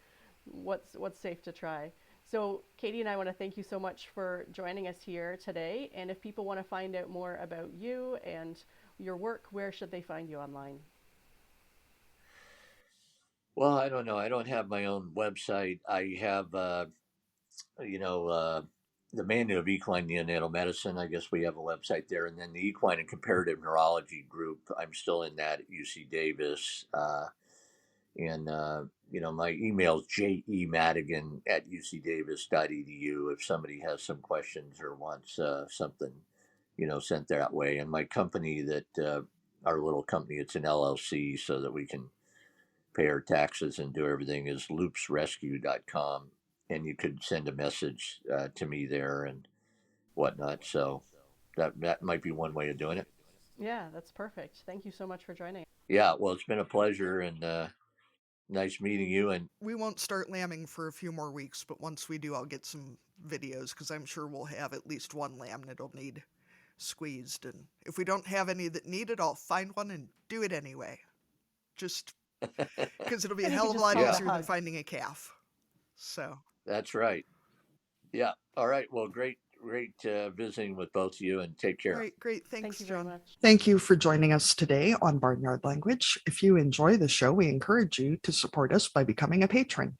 what's safe to try. So, Katie and I want to thank you so much for joining us here today. And if people want to find out more about you and your work, where should they find you online? Well, I don't know. I don't have my own website. I have, you know, uh, the Manual of Equine Neonatal Medicine. I guess we have a website there. And then the Equine and Comparative Neurology group. I'm still in that at UC Davis. And my email is jemadigan@ucdavis.edu if somebody has some questions or wants something, sent that way. And my company our little company, it's an LLC so that we can pay our taxes and do everything, is loopsrescue.com. And you could send a message to me there and whatnot. So that might be one way of doing it. Yeah, that's perfect. Thank you so much for joining. Yeah, well, it's been a pleasure and nice meeting you. And We won't start lambing for a few more weeks, but once we do, I'll get some videos because I'm sure we'll have at least one lamb that'll need squeezed. And if we don't have any that need it, I'll find one and do it anyway. Just because it'll be a And you hell can of a lot just call it a easier than hug. finding a calf. So, that's right. Yeah. All right. Well, great visiting with both of you, and take care. great. Thank Thanks, you very John. much. Thank you for joining us today on Barnyard Language. If you enjoy the show, we encourage you to support us by becoming a patron.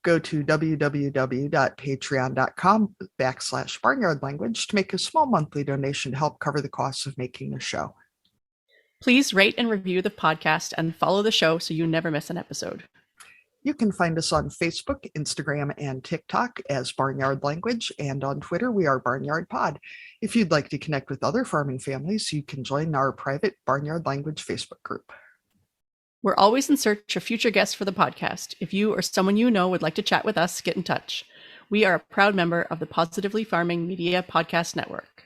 Go to www.patreon.com/Barnyard Language to make a small monthly donation to help cover the costs of making the show. Please rate and review the podcast and follow the show so you never miss an episode. You can find us on Facebook, Instagram, and TikTok as Barnyard Language, and on Twitter, we are Barnyard Pod. If you'd like to connect with other farming families, you can join our private Barnyard Language Facebook group. We're always in search of future guests for the podcast. If you or someone you know would like to chat with us, get in touch. We are a proud member of the Positively Farming Media Podcast Network.